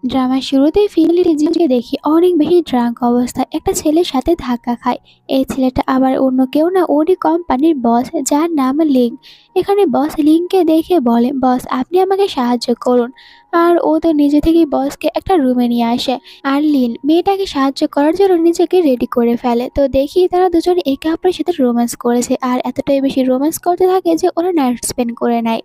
ড্রামার শুরুতেই ফিমেলিটি জিনকে দেখি অনেক বেশি ড্রাঙ্ক অবস্থায় একটা ছেলের সাথে ধাক্কা খায়। এই ছেলেটা আবার অন্য কেউ না, ওরই কোম্পানির বস, যার নাম লিং। এখানে বস লিংকে দেখে বলে, বস আপনি আমাকে সাহায্য করুন। আর ও তো নিজে থেকেই বসকে একটা রুমে নিয়ে আসে। আর লিন মেয়েটাকে সাহায্য করার জন্য নিজেকে রেডি করে ফেলে। তো দেখি তারা দুজনে একে অপরের সাথে রোম্যান্স করেছে, আর এতটাই বেশি রোম্যান্স করতে থাকে যে ওরা নাইট স্পেন্ড করে নেয়।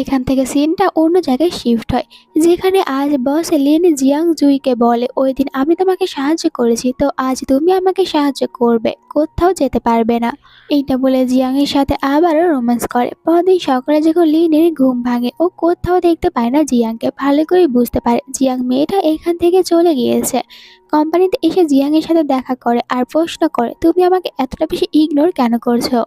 এখান থেকে সিনটা অন্য জায়গায় শিফট হয়, যেখানে আজ বস লিন জিয়াং জুইকে বলে, ওই দিন আমি তোমাকে সাহায্য করেছি, তো আজ তুমি আমাকে সাহায্য করবে, কোথাও যেতে পারবে না। এইটা বলে জিয়াং এর সাথে আবারও রোম্যান্স করে। পরদিন সকালে যখন লিনের ঘুম ভাঙে, ও কোথাও দেখতে পায় না জিয়াংকে। ভালো করে বুঝতে পারে জিয়াং মেয়েটা এখান থেকে চলে গিয়েছে। কোম্পানিতে এসে জিয়াং এর সাথে দেখা করে আর প্রশ্ন করে, তুমি আমাকে এতটা বেশি ইগনোর কেন করছো?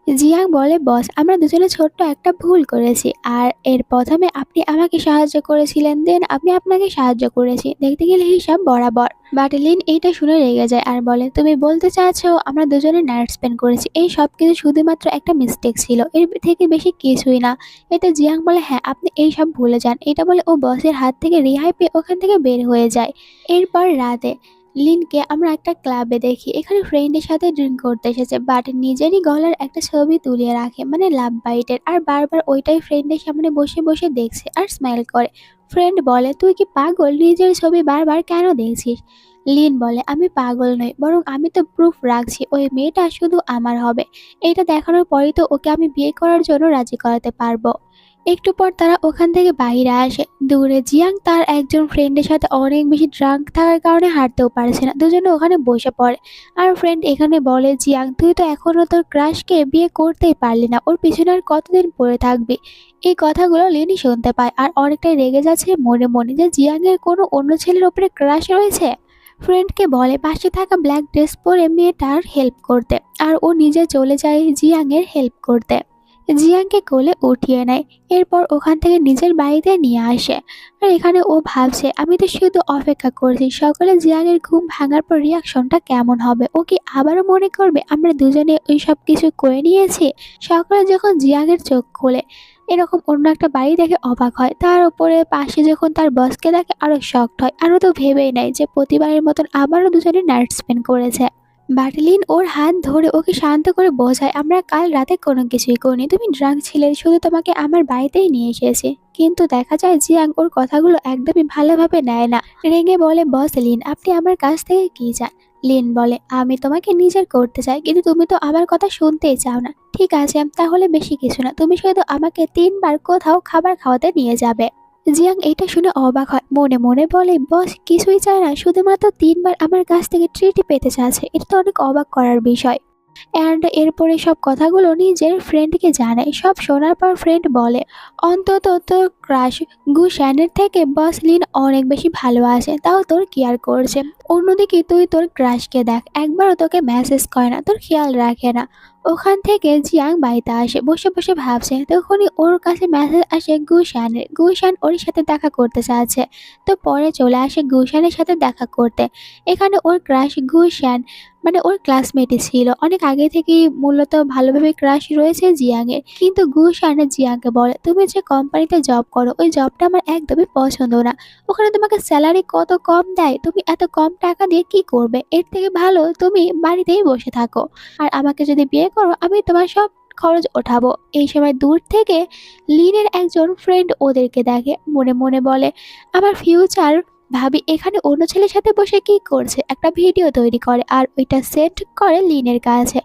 জিয়াং বলে, বস আমরা দুজনে ছোট্ট একটা ভুল করেছি, আর এর প্রথমে আপনি আমাকে সাহায্য করেছিলেন, দেন আমি আপনাকে সাহায্য করেছি, দেখতে গেলে হিসাব বরাবর। বাট লিন এইটা শুনে রেগে যায় আর বলে, তুমি বলতে চাচ্ছো আমরা দুজনে নাইট স্পেন্ড করেছি, এই সব কিছু শুধুমাত্র একটা মিস্টেক ছিল, এর থেকে বেশি কিছুই না। এতে জিয়াং বলে, হ্যাঁ আপনি এই সব ভুলে যান। এটা বলে ও বসের হাত থেকে রেহাই পেয়ে ওখান থেকে বের হয়ে যায়। এরপর রাতে লিনকে আমরা একটা ক্লাবে দেখি, এখানে ফ্রেন্ডের সাথে ড্রিঙ্ক করতে এসেছে, বাট নিজেরই গলার একটা ছবি তুলিয়ে রাখে, মানে লাভ বাইটের, আর বারবার ওইটাই ফ্রেন্ডের সামনে বসে বসে দেখছে আর স্মাইল করে। ফ্রেন্ড বলে, তুই কি পাগল, নিজের ছবি বারবার কেন দেখছিস? লিন বলে, আমি পাগল নই, বরং আমি তো প্রুফ রাখছি ওই মেয়েটা শুধু আমার হবে। এইটা দেখানোর পরেই তো ওকে আমি বিয়ে করার জন্য রাজি করাতে পারবো। একটু পর তারা ওখান থেকে বাইরে আসে। দূরে জিয়াং তার একজন ফ্রেন্ডের সাথে অনেক বেশি ড্রাঙ্ক থাকার কারণে হাঁটতেও পারছে না, দুজনে ওখানে বসে পড়ে। আর ফ্রেন্ড এখানে বলে, জিয়াং তুই তো এখনো তোর ক্রাশকে বিয়ে করতেই পারলি না, ওর পিছনে আর কতদিন পড়ে থাকবি? এই কথাগুলো লিনি শুনতে পায় আর অনেকটাই রেগে যাচ্ছে মনে মনে যে জিয়াং এর কোনো অন্য ছেলের ওপরে ক্রাশ রয়েছে। ফ্রেন্ডকে বলে পাশে থাকা ব্ল্যাক ড্রেস পরে মেয়েটার হেল্প করতে, আর ও নিজে চলে যায় জিয়াং এর হেল্প করতে। জিয়াংকে কোলে উঠিয়ে নেয়, এরপর ওখান থেকে নিজের বাড়িতে নিয়ে আসে। আর এখানে ও ভাবছে, আমি তো শুধু অপেক্ষা করছি সকালে জিয়াংয়ের ঘুম ভাঙার পর রিয়াকশনটা কেমন হবে, ও কি আবারও মনে করবে আমরা দুজনে ওই সব কিছু করে নিয়েছি? সকালে যখন জিয়াংয়ের চোখ খোলে, এরকম অন্য একটা বাড়ি দেখে অবাক হয়, তার উপরে পাশে যখন তার বসকে দেখে আরো শকড হয়, আরও তো ভেবেই নেয় যে প্রতিবারের মতন আবারও দুজনে নাইট স্পেন্ড করেছে। বার্লিন ওর হাত ধরে ওকে শান্ত করে বোঝায়, আমরা কাল রাতে কোনো কিছুই করিনি, তুমি ড্রাঙ্ক ছিলে, শুধু তোমাকে আমার বাড়িতেই নিয়ে এসেছি। কিন্তু দেখা যায় জিয়াং ওর কথাগুলো একদমই ভালোভাবে নেয় না। রেগে বলে, বস লিন আপনি আমার কাছ থেকে কি চান? লিন বলে, আমি তোমাকে নিজের করতে চাই, কিন্তু তুমি তো আমার কথা শুনতেই চাও না। ঠিক আছে তাহলে বেশি কিছু না, তুমি শুধু আমাকে 3 বার কোথাও খাবার খাওয়াতে নিয়ে যাবে। জিয়াং এটা শুনে অবাক হয়, মনে মনে বলে, বস কিছুই চায় না, শুধুমাত্র 3 বার আমার কাছ থেকে ট্রিটই পেতে চাচ্ছে, এটা তো অনেক অবাক করার বিষয়। অ্যান্ড এরপরে সব কথাগুলো নিজের ফ্রেন্ডকে জানায়। সব শোনার পর ফ্রেন্ড বলে, অন্তত তোর ক্রাশ গুশানের থেকে বস লিন অনেক বেশি ভালো আছে, তাও তোর কেয়ার করছে। অন্যদিকে তুই তোর ক্রাশকে দেখ, একবারও তোকে মেসেজ করে না, তোর খেয়াল রাখে না। ওখান থেকে জিয়াং বাড়িতে আসে, বসে বসে ভাবছে, তখনই ওর কাছে মেসেজ আসে গুশানের। গুশান ওর সাথে দেখা করতে চাচ্ছে, তো পরে চলে আসে গুশানের সাথে দেখা করতে। এখানে ওর ক্রাশ গুশান, মানে ওর ক্লাসমেটই ছিল, অনেক আগে থেকেই মূলত ভালোভাবে ক্রাশ রয়েছে জিয়াংয়ের। কিন্তু গুশান জিয়াংকে বলে, তুমি যে কোম্পানিতে জব করো ওই জবটা আমার একদমই পছন্দ না, ওখানে তোমাকে স্যালারি কত কম দেয়, তুমি এত কম টাকা দিয়ে কি করবে? এর থেকে ভালো তুমি বাড়িতেই বসে থাকো, আর আমাকে যদি বিয়ে করো আমি তোমার সব খরচ ওঠাবো। এই সময় দূর থেকে লিনের একজন ফ্রেন্ড ওদেরকে দেখে, মনে মনে বলে, আমার ফিউচার ভাবি এখানে অন্য ছেলের সাথে বসে কি করছে, একটা ভিডিও তৈরি করে আর ওইটা সেন্ড করে লিনের কাছে।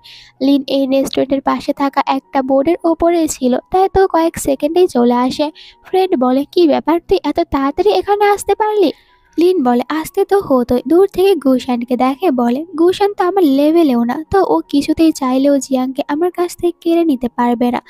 লিন এই রেস্টুরেন্টের পাশে থাকা একটা বোর্ডের ওপরে ছিল, তাই তো কয়েক সেকেন্ডেই চলে আসে। ফ্রেন্ড বলে, কি ব্যাপার, তুই এত তাড়াতাড়ি এখানে আসতে পারলি? লিন বলে, আসতে তো হতোই। দূর থেকে গুশানকে দেখে বলে, গুশান তো আমার লেভেলেও না, তো ও কিছুতেই চাইলেও জিয়াংকে আমার কাছ থেকে কেড়ে নিতে পারবে না।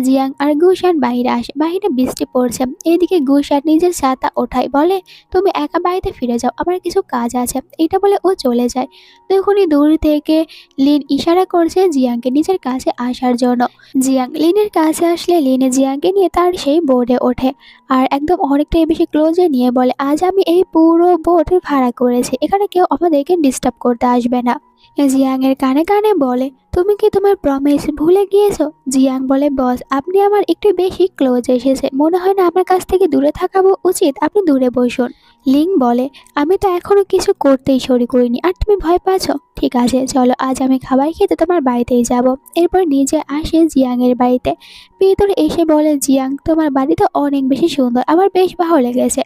জিয়াং আর গুশান বাইরে আসে, বাইরে বৃষ্টি পড়ছে। এইদিকে গুশান নিজের ছাতা ওঠায়, বলে, তুমি একা বাড়িতে ফিরে যাও, আমার কিছু কাজ আছে। এটা বলে ও চলে যায়। তখনই দূর থেকে লিন ইশারা করছে জিয়াংকে নিজের কাছে আসার জন্য। জিয়াং লিনের কাছে আসলে লিনে জিয়াংকে নিয়ে তার সেই বোর্ডে ওঠে, আর একদম অনেকটাই বেশি ক্লোজে নিয়ে বলে, আজ আমি এই পুরো বোট ভাড়া করেছি, এখানে কেউ আমাদেরকে ডিস্টার্ব করতে আসবে না। জিয়াং এর কানে কানে বলে, তুমি কি তোমার প্রমিস ভুলে গিয়েছো? জিয়াং বলে, বস আপনি আমার একটু বেশি ক্লোজ এসেছে, মনে হয় না আমার কাছ থেকে দূরে থাকা উচিত, আপনি দূরে বসুন। লিং বলে, আমি তো এখনো কিছু করতেই শুরু করিনি আর তুমি ভয় পাচ্ছ। ঠিক আছে চলো, আজ আমি খাবার খেতে তোমার বাড়িতেই যাব। এরপর নিজে আসে জিয়াং এর বাড়িতে। ভিতরে এসে বলে, জিয়াং তোমার বাড়িতে অনেক বেশি সুন্দর, আমার বেশ ভালো লেগেছে।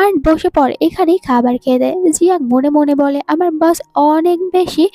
আর বসে পড়ে এখানেই খাবার খেয়ে দেয়। জিয়াং মনে মনে বলে, আমার বস অনেক বেশি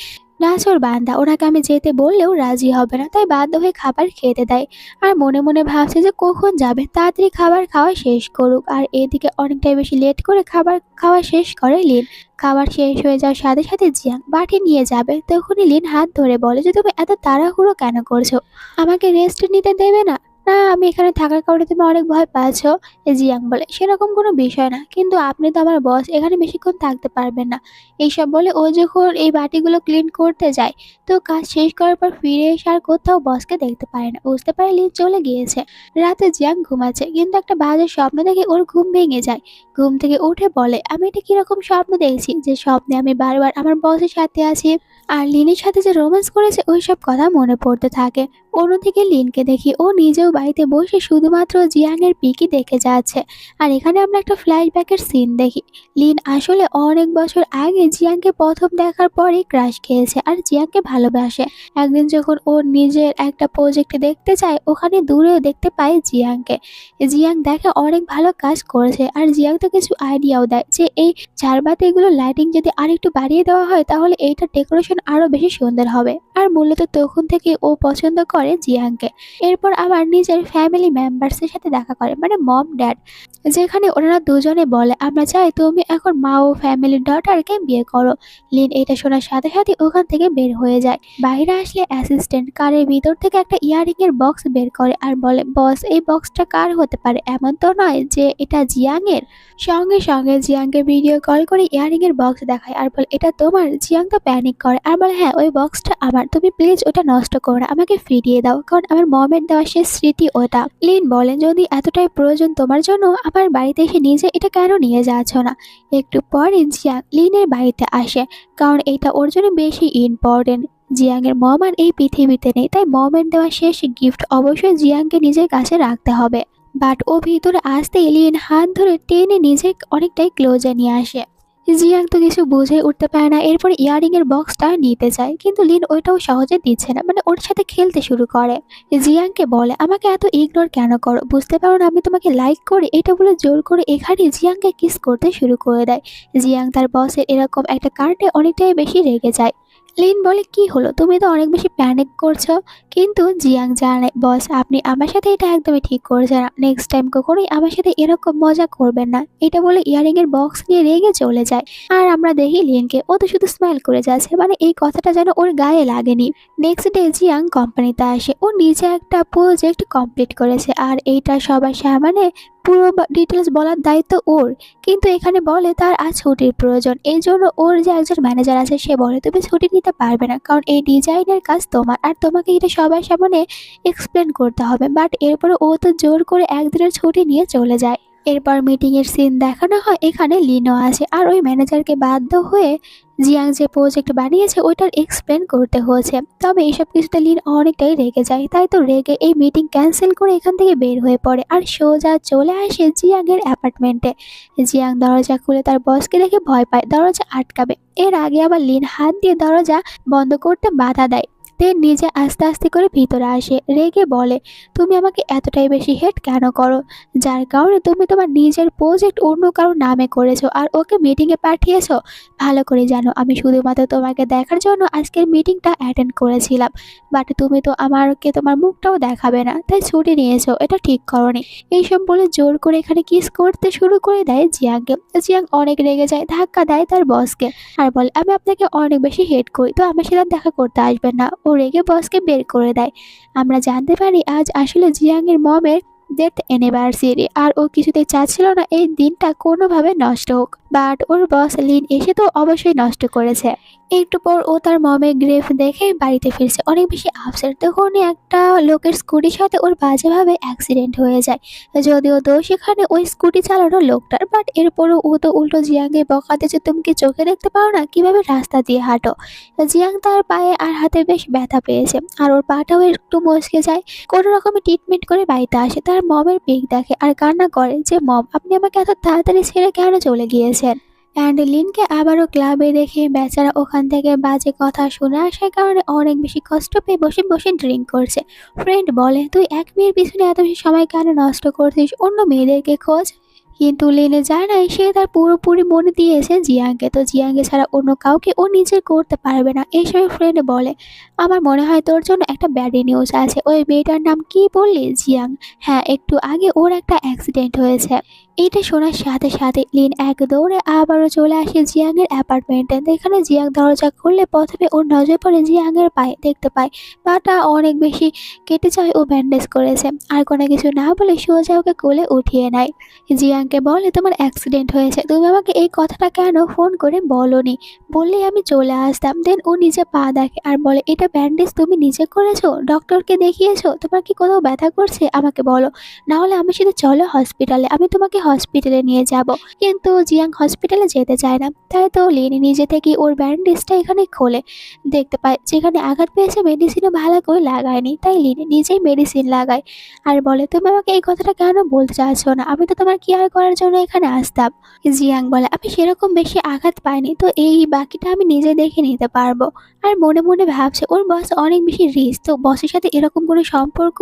নাছোড় বান্দা, ওনাকে আমি যেতে বললেও রাজি হবে না, তাই বাধ্য হয়ে খাবার খেতে দেয়। আর মনে মনে ভাবছে যে কখন যাবে, তাড়াতাড়ি খাবার খাওয়া শেষ করুক। আর এদিকে অনেকটাই বেশি লেট করে খাবার খাওয়া শেষ করে লিন। খাবার শেষ হয়ে যাওয়ার সাথে সাথে জিয়াং বাটি নিয়ে যাবে, তখনই লিন হাত ধরে বলে যে তুমি এত তাড়াহুড়ো কেন করছো, আমাকে রেস্ট নিতে দেবে না? না, আমি এখানে থাকার কারণে তুমি অনেক ভয় পাচ্ছো। জিয়াং বলে, সেরকম কোনো বিষয় না, কিন্তু আপনি তো আমার বস, এখানে বেশিক্ষণ থাকতে পারবেন না। এইসব বলে ও যখন এই বাটিগুলো ক্লিন করতে যায়, তো কাজ শেষ করার পর ফিরে এসে আর কোথাও বসকে দেখতে পারে না, বুঝতে পারে লিন চলে গিয়েছে। রাতে জিয়াং ঘুমাচ্ছে, কিন্তু একটা বাজে স্বপ্ন দেখে ওর ঘুম ভেঙে যায়। ঘুম থেকে উঠে বলে, আমি এটা কিরকম স্বপ্ন দেখছি যে স্বপ্নে আমি বারবার আমার বসের সাথে আছি আর লিনের সাথে যে রোম্যান্স করেছে ওই সব কথা মনে পড়তে থাকে। অন্যদিকে লিনকে দেখি ও নিজেও বাড়িতে বসে শুধুমাত্র জিয়াং এর পিকই দেখে যাচ্ছে। আর এখানে আমরা একটা ফ্ল্যাশব্যাকের সিন দেখি। লিন আসলে অনেক বছর আগে জিয়াংকে প্রথম দেখার পরেই ক্রাশ খেয়েছে আর জিয়াংকে ভালোবাসে। একদিন যখন ও নিজের একটা প্রজেক্ট দেখতে যায়, ওখানে দূরেও দেখতে পায় জিয়াংকে। জিয়াং দেখে অনেক ভালো কাজ করেছে আর জিয়াং তো কিছু আইডিয়াও দেয় যে এই ঝাড়বাতি এগুলো লাইটিং যদি আরেকটু বাড়িয়ে দেওয়া হয় তাহলে এইটা ডেকোরেশন আরো বেশি সুন্দর হবে। আর মূলত তখন থেকে ও পছন্দ করে জিয়াংকে। এরপর আবার নিজের ফ্যামিলি মেম্বার্সের সাথে দেখা করে, মানে মম ড্যাড, যেখানে ওনারা দুজনে বলে, আমরা চাই তুমি এখন মা ও ফ্যামিলির ডটারকে বিয়ে করো। লিন এটা শোনার সাথে সাথে ওখান থেকে বের হয়ে যায়। বাইরে আসলে অ্যাসিস্ট্যান্ট কারের ভিতর থেকে একটা ইয়ারিং এর বক্স বের করে আর বলে, বস এই বক্সটা কার হতে পারে, এমন তো নয় যে এটা জিয়াং এর? সঙ্গে সঙ্গে জিয়াংকে ভিডিও কল করে ইয়ারিং এর বক্স দেখায় আর বলে, এটা তোমার? জিয়াং তো প্যানিক করে আর বলে, হ্যাঁ ওই বক্সটা আমার, তুমি প্লিজ ওটা নষ্ট করো না, আমাকে ফিরিয়ে দাও, কারণ আমার মমের দেওয়া শেষ স্মৃতি ওটা। লিন বলে, যদি এতটাই প্রয়োজন তোমার জন্য আমার বাড়িতে এসে নিজে এটা কেন নিয়ে যাচ্ছ না? একটু পরে জিয়াং লিনের বাড়িতে আসে, কারণ এটা ওর জন্য বেশি ইম্পর্টেন্ট। জিয়াং এর মম আর এই পৃথিবীতে নেই, তাই মমের দেওয়া শেষ গিফট অবশ্যই জিয়াংকে নিজের কাছে রাখতে হবে। বাট ও ভিতরে আসতেই লিন হাত ধরে টেনে নিজে অনেকটাই ক্লোজে নিয়ে আসে। জিয়াং তো কিছু বুঝে উঠতে পারে না, এরপর ইয়ারিং এর বক্সটা নিতে চায়, কিন্তু লিন ওইটাও সহজে দিচ্ছে না, মানে ওর সাথে খেলতে শুরু করে। জিয়াংকে বলে, আমাকে এত ইগনোর কেন করো, বুঝতে পারো না আমি তোমাকে লাইক করি? এটা বলে জোর করে এখানে জিয়াংকে কিস করতে শুরু করে দেয়। জিয়াং তার বসের এরকম একটা কারণে অনেকটাই বেশি রেগে যায়। লিন বলে, কি হলো, তুমি তো অনেক বেশি প্যানিক করছো। কিন্তু জিয়াং জানে, বস আপনি আমার সাথে এটা একদমই ঠিক করছেন না, নেক্সট টাইম কখনোই আমার সাথে এরকম মজা করবেন না। এটা বলে ইয়ারিং এর বক্স নিয়ে রেগে চলে যায়। আর আমরা দেখি লিনকে, ও তো শুধু স্মাইল করে যাচ্ছে, মানে এই কথাটা যেন ওর গায়ে লাগেনি। নেক্সট ডে জিয়াং কোম্পানিতে আসে, ও নিজে একটা প্রজেক্ট কমপ্লিট করেছে আর এইটা সবার সামনে পুরো ডিটেলস বলার দায়িত্ব ওর। কিন্তু এখানে বলে তার আজ ছুটির প্রয়োজন, এই জন্য ওর যে একজন ম্যানেজার আছে সে বলে, তুমি ছুটি নিতে পারবে না, কারণ এই ডিজাইনের কাজ তোমার আর তোমাকে এটা সবার সামনে এক্সপ্লেন করতে হবে। বাট এরপরে ও তো জোর করে একদিনের ছুটি নিয়ে চলে যায়। এরপর মিটিং এর সিন দেখানো হয়, এখানে লিনো আছে আর ওই ম্যানেজারকে বাধ্য হয়ে জিয়াং যে প্রজেক্ট বানিয়েছে ওইটার এক্সপ্লেন করতে হয়েছে। তবে এইসব কিছুতে লিন অনেকটাই রেগে যায়, তাই তো রেগে এই মিটিং ক্যান্সেল করে এখান থেকে বের হয়ে পড়ে আর সোজা চলে আসে জিয়াং এর অ্যাপার্টমেন্টে। জিয়াং দরজা খুলে তার বসকে দেখে ভয় পায়, দরজা আটকাবে, এর আগে আবার লিন হাত দিয়ে দরজা বন্ধ করতে বাধা দেয়। তে নিজে আস্তে আস্তে করে ভিতরে আসে, রেগে বলে, তুমি আমাকে এতটাই বেশি হেট কেন করো, যার কারণে তুমি তোমার নিজের প্রজেক্ট অন্য কারো নামে করেছো আর ওকে মিটিংয়ে পাঠিয়েছো? ভালো করে জানো আমি শুধুমাত্র তোমাকে দেখার জন্য আজকের মিটিংটা অ্যাটেন্ড করেছিলাম, বাট তুমি তো আমাকে তোমার মুখটাও দেখাবে না, তাই ছুটি নিয়েছো, এটা ঠিক করোনি। এইসব বলে জোর করে এখানে কিস করতে শুরু করে দেয় জিয়াংকে। জিয়াং অনেক রেগে যায়, ধাক্কা দেয় তার বসকে আর বলে, আমি আপনাকে অনেক বেশি হেট করি, তো আমার সাথে দেখা করতে আসবেন না। ও রেগে বসকে বের করে দেয়। আমরা জানতে পারি আজ আসলে জিয়াং এর মমের ডেথ অ্যানিভার্সারি আর ও কিছুতেই চাচ্ছিল না এই দিনটা কোনোভাবে নষ্ট হোক, বাট ওর বস লিন এসে তো অবশ্যই নষ্ট করেছে। একটু পর ও তার মমের গ্রেফ দেখে বাড়িতে ফিরছে, অনেক বেশি আপসেট। তখনই একটা লোকের স্কুটির সাথে ওর বাজেভাবে অ্যাক্সিডেন্ট হয়ে যায়। যদিও দোষ এখানে ওই স্কুটি চালানো লোকটার, বাট এরপরও ও তো উল্টো জিয়াংকে বকা দিচ্ছে, তুমি কি চোখে দেখতে পাও না কিভাবে রাস্তা দিয়ে হাঁটো? জিয়াং তার পায়ে আর হাতে বেশ ব্যথা পেয়েছে আর ওর পাটাও একটু মচকে যায়। কোনো রকমের ট্রিটমেন্ট করে বাড়িতে আসে, তার তার মমের পিক দেখে আর কান্না করে যে মম আপনি আমাকে এত তাড়াতাড়ি ছেড়ে কেন চলে গিয়েছেন। অ্যান্ড লিনকে আবারও ক্লাবে দেখে বেচারা ওখান থেকে বাজে কথা শুনে আসার কারণে অনেক বেশি কষ্ট পেয়ে বসে বসে ড্রিঙ্ক করছে। ফ্রেন্ড বলে তুই এক মেয়ের পিছনে এত বেশি সময় কেন নষ্ট করছিস, অন্য মেয়েদেরকে খোঁজ। কিন্তু লিনে জানায় সে তার পুরোপুরি মনে দিয়েছে জিয়াংকে, তো জিয়াংকে ছাড়া অন্য কাউকে ও নিজের করতে পারবে না। এই সময় ফ্রেন্ড বলে আমার মনে হয় তোর জন্য একটা ব্যাড নিউজ আছে। ওই মেয়েটার নাম কি বললি? জিয়াং। হ্যাঁ, একটু আগে ওর একটা অ্যাক্সিডেন্ট হয়েছে। এটা শোনার সাথে সাথে লিন এক দৌড়ে আবারও চলে আসে জিয়াংয়ের অ্যাপার্টমেন্টে। এখানে জিয়াং দরজা খুললে প্রথমে ওর নজর পড়ে জিয়াংয়ের পায়ে। দেখতে পায় পাটা অনেক বেশি কেটে যায়, ও ব্যান্ডেজ করেছে। আর কোনো কিছু না বলে সোজা ওকে কোলে উঠিয়ে নেয়। জিয়াংকে বলে তোমার অ্যাক্সিডেন্ট হয়েছে, তুমি আমাকে এই কথাটা কেন ফোন করে বলোনি? বললেই আমি চলে আসতাম। দেন ও নিজে পা দেখে আর বলে এটা ব্যান্ডেজ তুমি নিজে করেছো? ডক্টরকে দেখিয়েছো? তোমার কি কোথাও ব্যথা করছে? আমাকে বলো, না হলে আমার সাথে চলো হসপিটালে, আমি তোমাকে হসপিটালে নিয়ে যাব। কিন্তু জিয়াং হসপিটালে যেতে চায় না। তাই তো লিন নিজে থেকে ওর ব্যান্ডেজটা এখানে খোলে। দেখতে পায় যেখানে আঘাত পেয়েছে মেডিসিনও ভালো করে লাগায়নি, তাই লিন নিজেই মেডিসিন লাগায় আর বলে তুমি আমাকে এই কথাটা কেন বলতে চাচ্ছো না? আমি তো তোমার কেয়ার করার জন্য এখানে আসতাম। জিয়াং বলে আমি সেরকম বেশি আঘাত পাইনি, তো এই বাকিটা আমি নিজে দেখে নিতে পারবো। আর মনে মনে ভাবছে ওর বস অনেক বেশি রিচ, তো বসের সাথে এরকম কোনো সম্পর্ক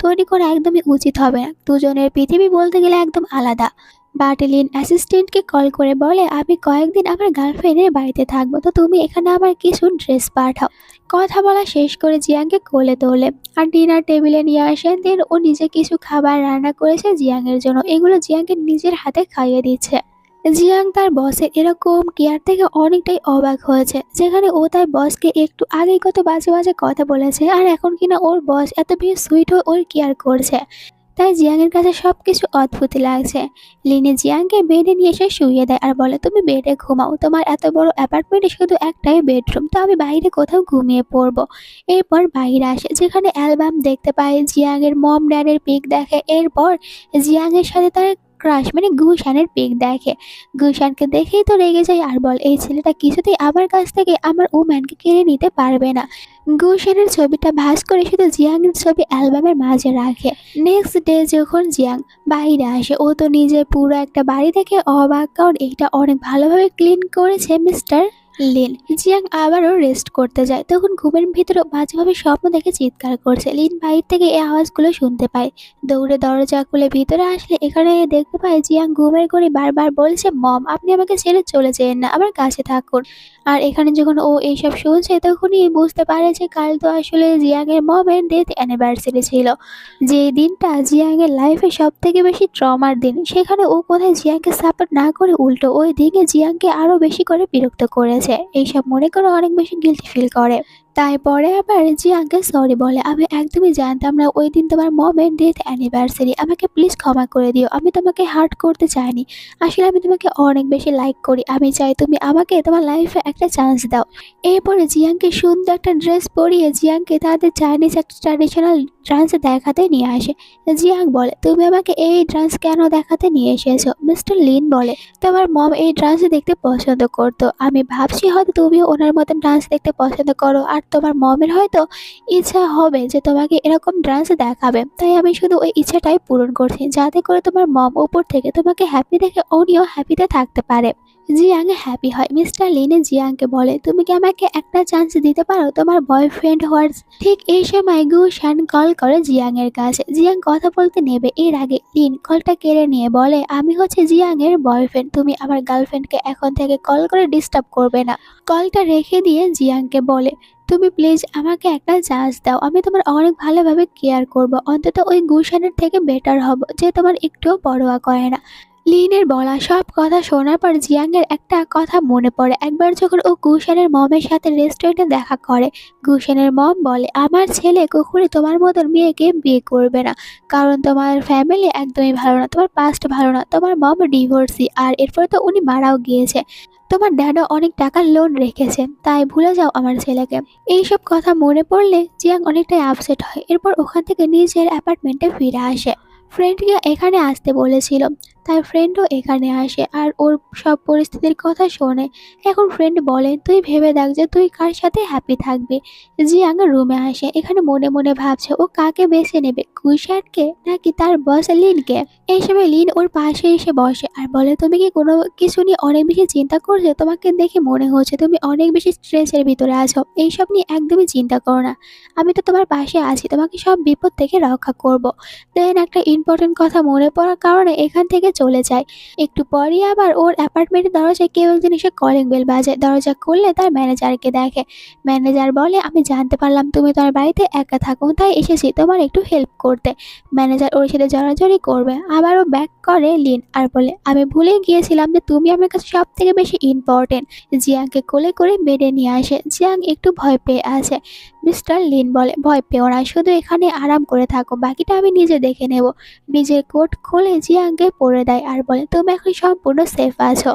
তৈরি করা একদমই উচিত হবে না। দুজনের পৃথিবী বলতে গেলে একদম আলাদা। বার্টেলিন অ্যাসিস্ট্যান্টকে কল করে বলে আমি কয়েকদিন আমার গার্লফ্রেন্ডের বাড়িতে থাকবো, তো তুমি এখানে আমার কিছু ড্রেস পাঠাও। কথা বলা শেষ করে জিয়াংকে কোলে তোলে আর ডিনার টেবিলে নিয়ে আসেন। দেন ও নিজে কিছু খাবার রান্না করেছে জিয়াংয়ের জন্য, এগুলো জিয়াংকে নিজের হাতে খাইয়ে দিচ্ছে। জিয়াং তার বসের এরকম কেয়ার থেকে অনেকটাই অবাক হয়েছে, যেখানে ও তার বসকে একটু আগেই কত বাজে বাজে কথা বলেছে আর এখন কিনা ওর বস এত বেশি সুইট হয়ে ওর কেয়ার করছে। তাই জিয়াংয়ের কাছে সবকিছু অদ্ভুত লাগছে। লিনে জিয়াংকে বেডে নিয়ে এসে শুইয়ে দেয় আর বলে তুমি বেডে ঘুমাও, তোমার এত বড় অ্যাপার্টমেন্টে শুধু একটাই বেডরুম, তো আমি বাইরে কোথাও ঘুমিয়ে পড়বো। এরপর বাইরে আসে, যেখানে অ্যালবাম দেখতে পায়। জিয়াংয়ের মম ড্যাডের পিক দেখে। এরপর জিয়াংয়ের সাথে তার ক্রাশ মানে গুশানের পিক দেখে। গুশানকে দেখেই তো রেগে যায় আর বল এই ছেলেটা কিছুতেই আমার কাছ থেকে আমার ওম্যানকে কেড়ে নিতে পারবে না। গুশানের ছবিটা ভাঁজ করে শুধু জিয়াংয়ের ছবি অ্যালবামের মাঝে রাখে। নেক্সট ডে যখন জিয়াং বাইরে আসে, ও তো নিজের পুরো একটা বাড়ি দেখে অবাক, কারণ এটা অনেক ভালোভাবে ক্লিন করেছে মিস্টার লিন। জিয়াং আবারও রেস্ট করতে যায়, তখন ঘুমের ভিতরে বাজেভাবে স্বপ্ন দেখে চিৎকার করছে। লিন বাইরে থেকে এই আওয়াজগুলো শুনতে পায়। দৌড়ে দরজা খুলে ভিতরে আসলে এখানে দেখতে পায় জিয়াং ঘুমের ঘরে বারবার বলছে মম আপনি আমাকে ছেড়ে চলে যেন না, আমার কাছে থাকুন। আর এখানে যখন ও এইসব শুনছে তখনই বুঝতে পারে যে কাল তো আসলে জিয়াংয়ের মমের ডেথ অ্যানিভার্সারি ছিল, যে দিনটা জিয়াংয়ের লাইফে সব থেকে বেশি ট্রমার দিন। সেখানে ও কোথায় জিয়াংকে সাপোর্ট না করে উল্টো ওই দিকে জিয়াংকে আরো বেশি করে বিরক্ত করেছে। এইসব মনে করে অনেক বেশি গিল্টি ফিল করে। তাই পরে আবার জিয়াংকে সরি বলে, আমি একদমই জানতাম না ওই দিন তোমার মমের ডেথ অ্যানিভার্সারি, আমাকে প্লিজ ক্ষমা করে দিও, আমি তোমাকে হার্ট করতে চাইনি। আসলে আমি তোমাকে অনেক বেশি লাইক করি, আমি চাই তুমি আমাকে তোমার লাইফে একটা চান্স দাও। এরপরে জিয়াংকে সুন্দর একটা ড্রেস পরিয়ে জিয়াংকে তাদের চাইনিজ একটা ট্র্যাডিশনাল ডান্স দেখাতে নিয়ে আসে। জিয়াং বলে তুমি আমাকে এই ডান্স কেন দেখাতে নিয়ে এসেছো? মিস্টার লিন বলে তোমার মম এই ডান্স দেখতে পছন্দ করতো, আমি ভাবছি হয়তো তুমিও ওনার মতন ডান্স দেখতে পছন্দ করো, আর তোমার মমের হয়তো ইচ্ছা হবে যে তোমাকে এরকম ডান্স দেখাবে। তাই আমি শুধু ওই ইচ্ছাটাই পূরণ করছি, যাতে করে তোমার মম উপর থেকে তোমাকে হ্যাপি দেখে উনিও হ্যাপিতে থাকতে পারে। জিয়াং হ্যাপি হয়। মিস্টার লিনে জিয়াংকে বলে তুমি কি আমাকে একটা চান্স দিতে পারো তোমার বয়ফ্রেন্ড হওয়ার? ঠিক এই সময় গুশান কল করে জিয়াং এর কাছে। জিয়াং কথা বলতে নেবে এর আগে লিন কলটা কেড়ে নিয়ে বলে আমি হচ্ছে জিয়াং এর বয়ফ্রেন্ড, তুমি আমার গার্লফ্রেন্ডকে এখন থেকে কল করে ডিস্টার্ব করবে না। কলটা রেখে দিয়ে জিয়াংকে বলে তুমি প্লিজ আমাকে একটা চান্স দাও, আমি তোমার অনেক ভালোভাবে কেয়ার করব, অন্তত ওই গুশানের থেকে বেটার হব যে তোমার একটুও পরোয়া করে না। লিনের বলা সব কথা শোনার পর জিয়াংয়ের একটা কথা মনে পড়ে। একবার যখন ও গুশানের মমের সাথে রেস্টুরেন্টে দেখা করে, গুশানের মম বলে আমার ছেলে কখনোই তোমার মতন মেয়েকে বিয়ে করবে না, কারণ তোমার ফ্যামিলি একদমই ভালো না, তোমার পাস্ট ভালো না, তোমার মম ডিভোর্সি, আর এরপর তো উনি মারাও গিয়েছে, তোমার ড্যাডও অনেক টাকার লোন রেখেছে, তাই ভুলে যাও আমার ছেলেকে। এইসব কথা মনে পড়লে জিয়াং অনেকটাই আপসেট হয়। এরপর ওখান থেকে নিজের অ্যাপার্টমেন্টে ফিরে আসে। ফ্রেন্ডকে এখানে আসতে বলেছিল, তাই ফ্রেন্ডও এখানে আসে আর ওর সব পরিস্থিতির কথা শোনে। এখন ফ্রেন্ড বলে, তুই ভেবে দেখ যে তুই কার সাথে হ্যাপি থাকবি। জিয়াং রুমে আসে, এখানে মনে মনে ভাবছে ও কাকে বেছে নেবে, কুইশানকে নাকি তার বস লিনকে। এই সময় লিন ওর পাশে এসে বসে আর বলে, তুমি কি কোনো কিছু নিয়ে অনেক বেশি চিন্তা করছো? তোমাকে দেখে মনে হচ্ছে তুমি অনেক বেশি স্ট্রেসের ভিতরে আছো। এইসব নিয়ে একদমই চিন্তা করো না, আমি তো তোমার পাশে আছি, তোমাকে সব বিপদ থেকে রক্ষা করব। দেন একটা ইম্পর্টেন্ট কথা মনে পড়ার কারণে এখান থেকে চলে যায়। একটু পরই আবার ওর অ্যাপার্টমেন্টের দরজায় কেউ একজন এসে কলিং বেল বাজে। দরজা খুললে তার ম্যানেজারকে দেখে। ম্যানেজার বলে, আমি জানতে পারলাম তুমি তোমার বাড়িতে একা থাকো, তাই এসেছি তোমার একটু হেল্প করতে। ম্যানেজার ওর সাথে জড়াজড়ি করবে, আবারও ব্যাক করে লিন আর বলে, আমি ভুলে গিয়েছিলাম যে তুমি আমার কাছে সব থেকে বেশি ইম্পর্টেন্ট। জিয়াংকে কোলে করে বেডে নিয়ে আসে। জিয়াং একটু ভয় পেয়ে আছে। মিস্টার লিন বলে, ভয় পেও না, শুধু এখানে আরাম করে থাকো, বাকিটা আমি নিজে দেখে নেব। নিজের কোট খুলে জিয়াংকে পরে দেয় আর বলে, তুমি এখন সম্পূর্ণ সেফ আছো।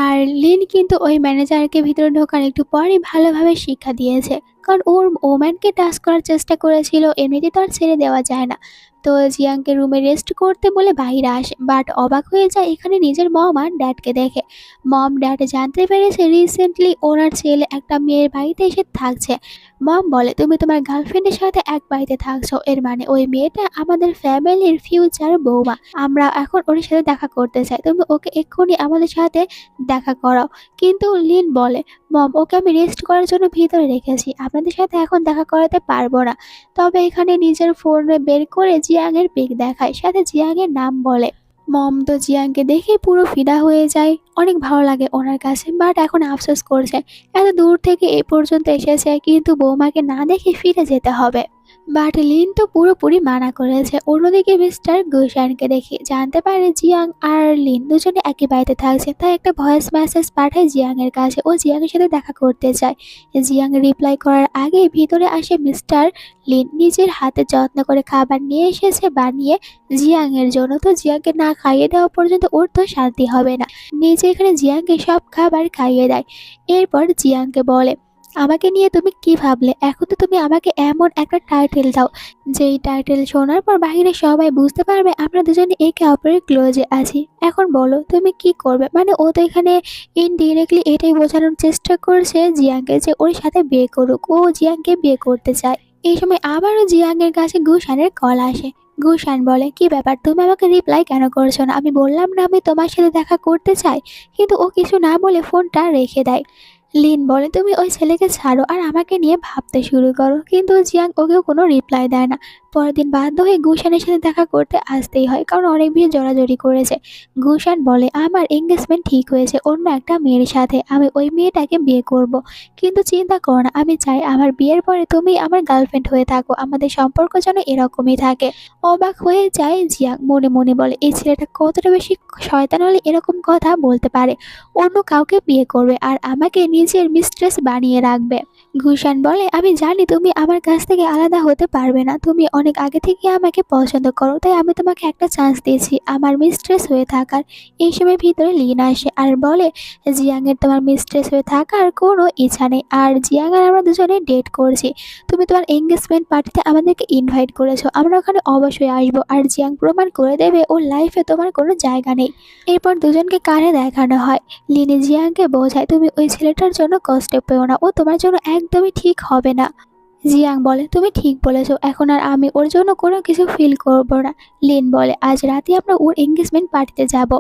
আর লিন কিন্তু ওই ম্যানেজারকে ভিতরে ঢোকার একটু পরই ভালোভাবে শিক্ষা দিয়েছে, কারণ ওর ওম্যানকে টাচ করার চেষ্টা করেছিল, এমনিতে তো আর ছেড়ে দেওয়া যায় না। তো জিয়াংকে রুমে রেস্ট করতে বলে বাইরে আসে, বাট অবাক হয়ে যায় এখানে নিজের মম আর ড্যাডকে দেখে। মম ড্যাড জানতে পেরেছে রিসেন্টলি ওনার ছেলে একটা মেয়ের বাড়িতে এসে থাকছে। মম বলে, তুমি তোমার গার্লফ্রেন্ডের সাথে এক বাড়িতে থাকছো, এর মানে ওই মেয়েটা আমাদের ফ্যামিলির ফিউচার বৌমা। আমরা এখন ওর সাথে দেখা করতে চাই, তুমি ওকে এক্ষুনি আমাদের সাথে দেখা করাও। কিন্তু লিন বলে, মম ওকে আমি রেস্ট করার জন্য ভিতরে রেখেছি, আপনাদের সাথে এখন দেখা করাতে পারবো না। তবে এখানে নিজের ফোনে বের করে জিয়াংয়ের পিক দেখায়, সাথে জিয়াংয়ের নাম বলে। মম তো জিয়াংকে দেখে পুরো ফিদা হয়ে যায়, অনেক ভালো লাগে ওনার কাছে, বাট এখন আফসোস করছে এত দূর থেকে এই পর্যন্ত এসেছে, কিন্তু বৌমাকে না দেখে ফিরে যেতে হবে। বাট লিন তো পুরোপুরি মানা করেছে। অন্যদিকে মিস্টার গুশানকে দেখে জানতে পারে জিয়াং আর লিন দুজনে একই বাড়িতে থাকছে, তাই একটা ভয়েস মেসেজ পাঠায় জিয়াং এর কাছে, ও জিয়াং এর সাথে দেখা করতে চায়। জিয়াং রিপ্লাই করার আগে ভিতরে আসে মিস্টার লিন, নিজের হাতে যত্ন করে খাবার নিয়ে এসেছে বানিয়ে জিয়াং এর জন্য। তো জিয়াংকে না খাইয়ে দেওয়া পর্যন্ত ওর তো শান্তি হবে না, নিজে এখানে জিয়াংকে সব খাবার খাইয়ে দেয়। এরপর জিয়াংকে বলে, আমাকে নিয়ে তুমি কি ভাবলে? এখন তো তুমি আমাকে এমন একটা টাইটেল দাও, যেই টাইটেল শোনার পর বাহিরে সবাই বুঝতে পারবে আমরা দুজনে একে অপরের ক্লোজে আছি। এখন বলো তুমি কি করবে? মানে ও তো এখানে ইনডিরেক্টলি এটাই বোঝানোর চেষ্টা করছে জিয়াংকে যে ওর সাথে বিয়ে করুক, ও জিয়াংকে বিয়ে করতে চায়। এই সময় আবারও জিয়াংয়ের কাছে গুশানের কল আসে। গুশান বলে, কি ব্যাপার, তুমি আমাকে রিপ্লাই কেন করছো না? আমি বললাম না আমি তোমার সাথে দেখা করতে চাই? কিন্তু ও কিছু না বলে ফোনটা রেখে দেয়। লিন বলে, তুমি ওই ছেলেকে ছাড়ো আর আমাকে নিয়ে ভাবতে শুরু করো। কিন্তু জিয়াং ওকেও কোনো রিপ্লাই দেয় না। পরের দিন বাধ্য হয়ে গুশানের সাথে দেখা করতে আসতেই হয়, কারণ অনেক বেশি জড়াজড়ি করেছে। গুশান বলে, আমার এঙ্গেজমেন্ট ঠিক হয়েছে অন্য একটা মেয়ের সাথে, আমি ওই মেয়েটাকে বিয়ে করব। কিন্তু চিন্তা করো না, আমি চাই আমার বিয়ের পরে তুমি আমার গার্লফ্রেন্ড হয়ে থাকো, আমাদের সম্পর্ক যেন এরকমই থাকে। অবাক হয়ে যায় জিয়াং, মনে মনে বলে, এই ছেলেটা কতটা বেশি শয়তান হলে এরকম কথা বলতে পারে। অন্য কাউকে বিয়ে করবে আর আমাকে নিজের মিস্ট্রেস বানিয়ে রাখবে। গুশান বলে, আমি জানি তুমি আমার কাছ থেকে আলাদা হতে পারবে না, তুমি অনেক আগে থেকে আমাকে পছন্দ করো, তাই আমি তোমাকে একটা চান্স দিয়েছি আমার মিস্ট্রেস হয়ে থাকার। এই সময় ভিতরে লিন আসে আর বলে, জিয়াংয়ের তোমার মিস্ট্রেস হয়ে থাকার কোনো ইচ্ছা নেই, আর জিয়াং আর আমরা দুজনে ডেট করছি। তুমি তোমার এঙ্গেজমেন্ট পার্টিতে আমাদেরকে ইনভাইট করেছো, আমরা ওখানে অবশ্যই আসবো, আর জিয়াং প্রমাণ করে দেবে ওর লাইফে তোমার কোনো জায়গা নেই। এরপর দুজনকে কানে দেখানো হয়। লিনি জিয়াংকে বোঝায়, তুমি ওই ছেলেটার জন্য কষ্ট পেও না, ও তোমার জন্য একদমই ঠিক হবে না। জিয়াং বলে, তুমি ঠিক বলেছো, এখন আর আমি ওর জন্য কোনো কিছু ফিল করব না। লিন বলে, আজ রাতে আমরা ওর এঙ্গেজমেন্ট পার্টিতে যাব।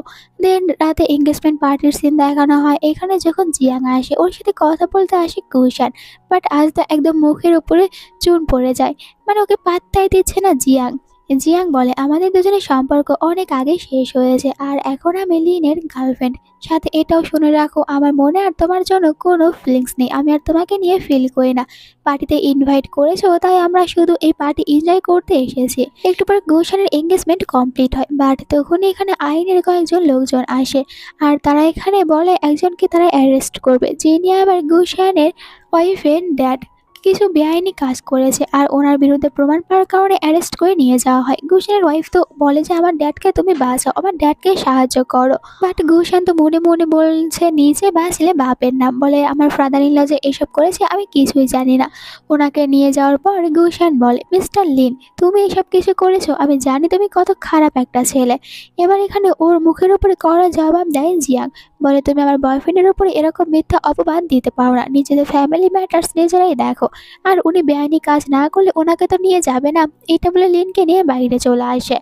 দেন রাতে এঙ্গেজমেন্ট পার্টির সিন দেখানো হয়। এখানে যখন জিয়াং আসে ওর সাথে কথা বলতে আসে কুশান, বাট আজ তো একদম মুখের উপরে চুন পড়ে যায়, মানে ওকে পাত্তাই দিচ্ছে না জিয়াং। জিয়াং বলে, আমাদের দুজনের সম্পর্ক অনেক আগে শেষ হয়েছে, আর এখন আমি লিনের গার্লফ্রেন্ড। সাথে এটাও শুনে রাখো, আমার মনে আর তোমার জন্য কোনো ফিলিংস নেই, আমি আর তোমাকে নিয়ে ফিল করি না। পার্টিতে ইনভাইট করেছো তাই আমরা শুধু এই পার্টি এনজয় করতে এসেছি। একটু পর গুলশানের এঙ্গেজমেন্ট কমপ্লিট হয়, বাট তখনই এখানে আইনের কয়েকজন লোকজন আসে, আর তারা এখানে বলে একজনকে তারা অ্যারেস্ট করবে, যিনি আবার গুলশানের ওয়াইফের ড্যাড। কিছু বেআইনি কাজ করেছে আর ওনার বিরুদ্ধে প্রমাণ পাওয়ার কারণে অ্যারেস্ট করে নিয়ে যাওয়া হয়। গুলশানের ওয়াইফ তো বলে যে আমার ড্যাডকে তুমি বাঁচাও, আমার ড্যাডকে সাহায্য করো। বাট গুলশান তো মনে মনে বলছে নিজে বাঁচলে বাপের নাম, বলে আমার ফাদার ইন ল যে এসব করেছে আমি কিছুই জানি না। ওনাকে নিয়ে যাওয়ার পর গুলশান বলে, মিস্টার লিন তুমি এসব কিছু করেছো, আমি জানি তুমি কত খারাপ একটা ছেলে। এবার এখানে ওর মুখের উপরে কড়া জবাব দেয় জিয়াং, বলে তুমি আমার বয়ফ্রেন্ডের উপরে এরকম মিথ্যা অপবাদ দিতে পারো না, নিজেদের ফ্যামিলি ম্যাটার্স নিজেরাই দেখো। আর উনি বেআইনি কাজ না করলে ওনাকে তো নিয়ে যাবে না। এটা বলে লিনকে নিয়ে বাইরে চলে আসে।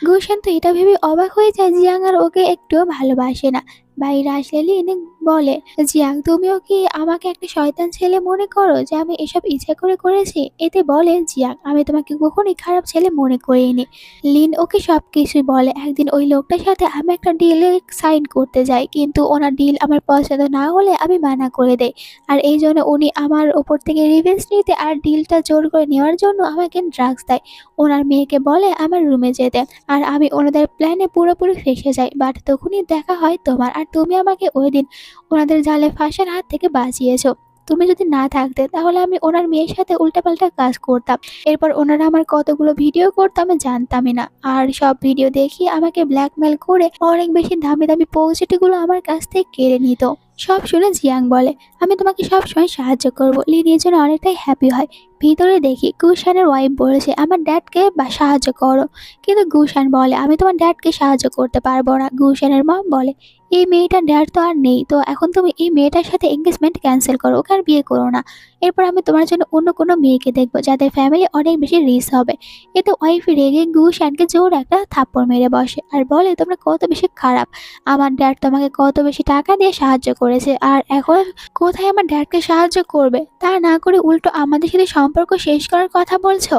গুলশান তো এটা ভেবে অবাক হয়ে যায় জিয়াং আর ওকে একটুও ভালোবাসে না। বাইরে আসলে লিন বলে, জিয়াং তুমিও কি আমাকে একটা শয়তান ছেলে মনে করো যে আমি এসব ইচ্ছে করে করেছি? এতে বলে জিয়াং, আমি তোমাকে কখনোই খারাপ ছেলে মনে করিনি। লিন ওকে সবকিছুই বলে। একদিন ওই লোকটার সাথে আমি একটা ডিলে সাইন করতে যাই, কিন্তু ওনার ডিল আমার পছন্দ না হলে আমি মানা করে দেই। আর এই জন্য উনি আমার ওপর থেকে রিভেঞ্জ নিতে আর ডিলটা জোর করে নেওয়ার জন্য আমাকে ড্রাগস দেয়। ওনার মেয়েকে বলে আমার রুমে যেতে, আর আমি ওনাদের প্ল্যানে পুরোপুরি ফেঁসে যাই। বাট তখনই দেখা হয় তোমার, আর তুমি আমাকে ওই দিন ওনাদের জালে ফাঁসার হাত থেকে বাঁচিয়েছো। তুমি যদি না থাকতে তাহলে আমি ওনার মেয়ের সাথে উল্টাপাল্টা কাজ করতাম। এরপর ওনারা আমার কতগুলো ভিডিও করতো আমি জানতামই না, আর সব ভিডিও দেখিয়ে আমাকে ব্ল্যাকমেল করে অনেক বেশি দামি দামি পৌঁছেটিগুলো আমার কাছ থেকে কেড়ে নিত। সব শুনে জিয়াং বলে, আমি তোমাকে সব সময় সাহায্য করবো। লিন এর জন্য অনেকটাই হ্যাপি হয়। ভিতরে দেখি গুশানের ওয়াইফ বলেছে আমার ড্যাডকে বা সাহায্য করো, কিন্তু গুশান বলে আমি তোমার ড্যাডকে সাহায্য করতে পারবো না। গুশানের মম বলে, এই মেয়েটার ড্যাড তো আর নেই, তো এখন তুমি এই মেয়েটার সাথে এঙ্গেজমেন্ট ক্যান্সেল করো, ওকে আর বিয়ে করো না। এরপর আমি তোমার জন্য অন্য কোনো মেয়েকে দেখবো যাদের ফ্যামিলি অনেক বেশি রিচ হবে। এতে ওয়াইফ রেগে গুশানকে জোর একটা থাপ্পড় মেরে বসে আর বলে তোমরা কত বেশি খারাপ। আমার ড্যাড তোমাকে কত বেশি টাকা দিয়ে সাহায্য করেছে, আর এখন কোথায় আমার ড্যাডকে সাহায্য করবে, তা না করে উল্টো আমাদের সাথে সম্পর্ক শেষ করার কথা বলছো।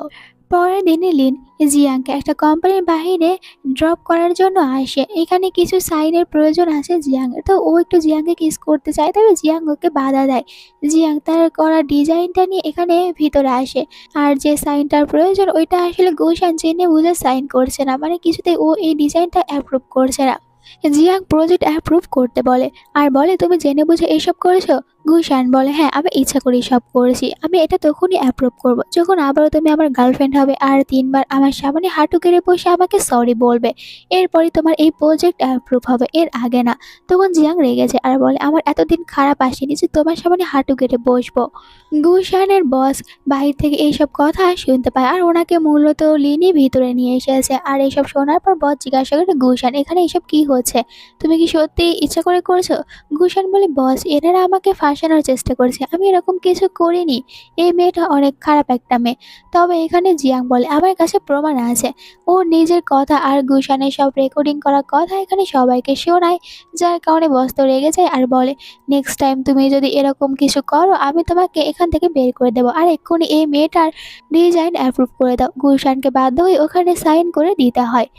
পরের দিনে লিন জিয়াংকে একটা কোম্পানির বাইরে ড্রপ করার জন্য আসে। এখানে কিছু সাইনের প্রয়োজন আছে জিয়াংয়ের, তো ও একটু জিয়াংকে কিস করতে চায়, তবে জিয়াং ওকে বাধা দেয়। জিয়াং তার করা ডিজাইনটা নিয়ে এখানে ভিতরে আসে, আর যে সাইনটার প্রয়োজন ওইটা আসলে গুশান জেনে বুঝে সাইন করছে না, মানে কিছুতেই ও এই ডিজাইনটা অ্যাপ্রুভ করছে না। জিয়াং প্রজেক্ট অ্যাপ্রুভ করতে বলে আর বলে তুমি জেনে বুঝে এইসব করেছো। গুশান বলে হ্যাঁ আমি ইচ্ছা করে সব করেছি, আমি এটা তখনই অ্যাপ্রুভ করব যখন আবারও তুমি আমার গার্লফ্রেন্ড হবে আর 3বার আমার সামনে হাঁটু কেড়ে বসে আমাকে সরি বলবে। এরপরই তোমার এই প্রজেক্ট অ্যাপ্রুভ হবে, এর আগে না। তখন জিয়াং রেগে যায় আর বলে আমার এতদিন খারাপ আসেনি যে তোমার সামনে হাঁটু কেটে বসবো। গুশানের বস বাহির থেকে এইসব কথা শুনতে পায় আর ওনাকে মূলত লিনি ভিতরে নিয়ে এসেছে। আর এইসব শোনার পর বস জিজ্ঞাসা করে গুশান এখানে এইসব কি হচ্ছে, তুমি কি সত্যি ইচ্ছা করে করেছো? গুশান বলে বস এনারা আমাকে ফাঁসানোর চেষ্টা করেছে, আমি এরকম কিছু করিনি। এই মেয়েটা অনেক খারাপ একটা মেয়ে। তবে এখানে জিয়াং বলে আমার কাছে প্রমাণ আছে। ও নিজের কথা আর গুশানের সব রেকর্ডিং করা কথা এখানে সবাইকে শোনায়, যার কারণে বস তো রেগে যায় আর বলে নেক্সট টাইম তুমি যদি এরকম কিছু করো আমি তোমাকে এখান থেকে বের করে দেবো, আর এক্ষুনি এই মেয়েটার ডিজাইন অ্যাপ্রুভ করে দাও। গুলশানকে বাধ্য হয়ে ওখানে সাইন করে দিতে হয়।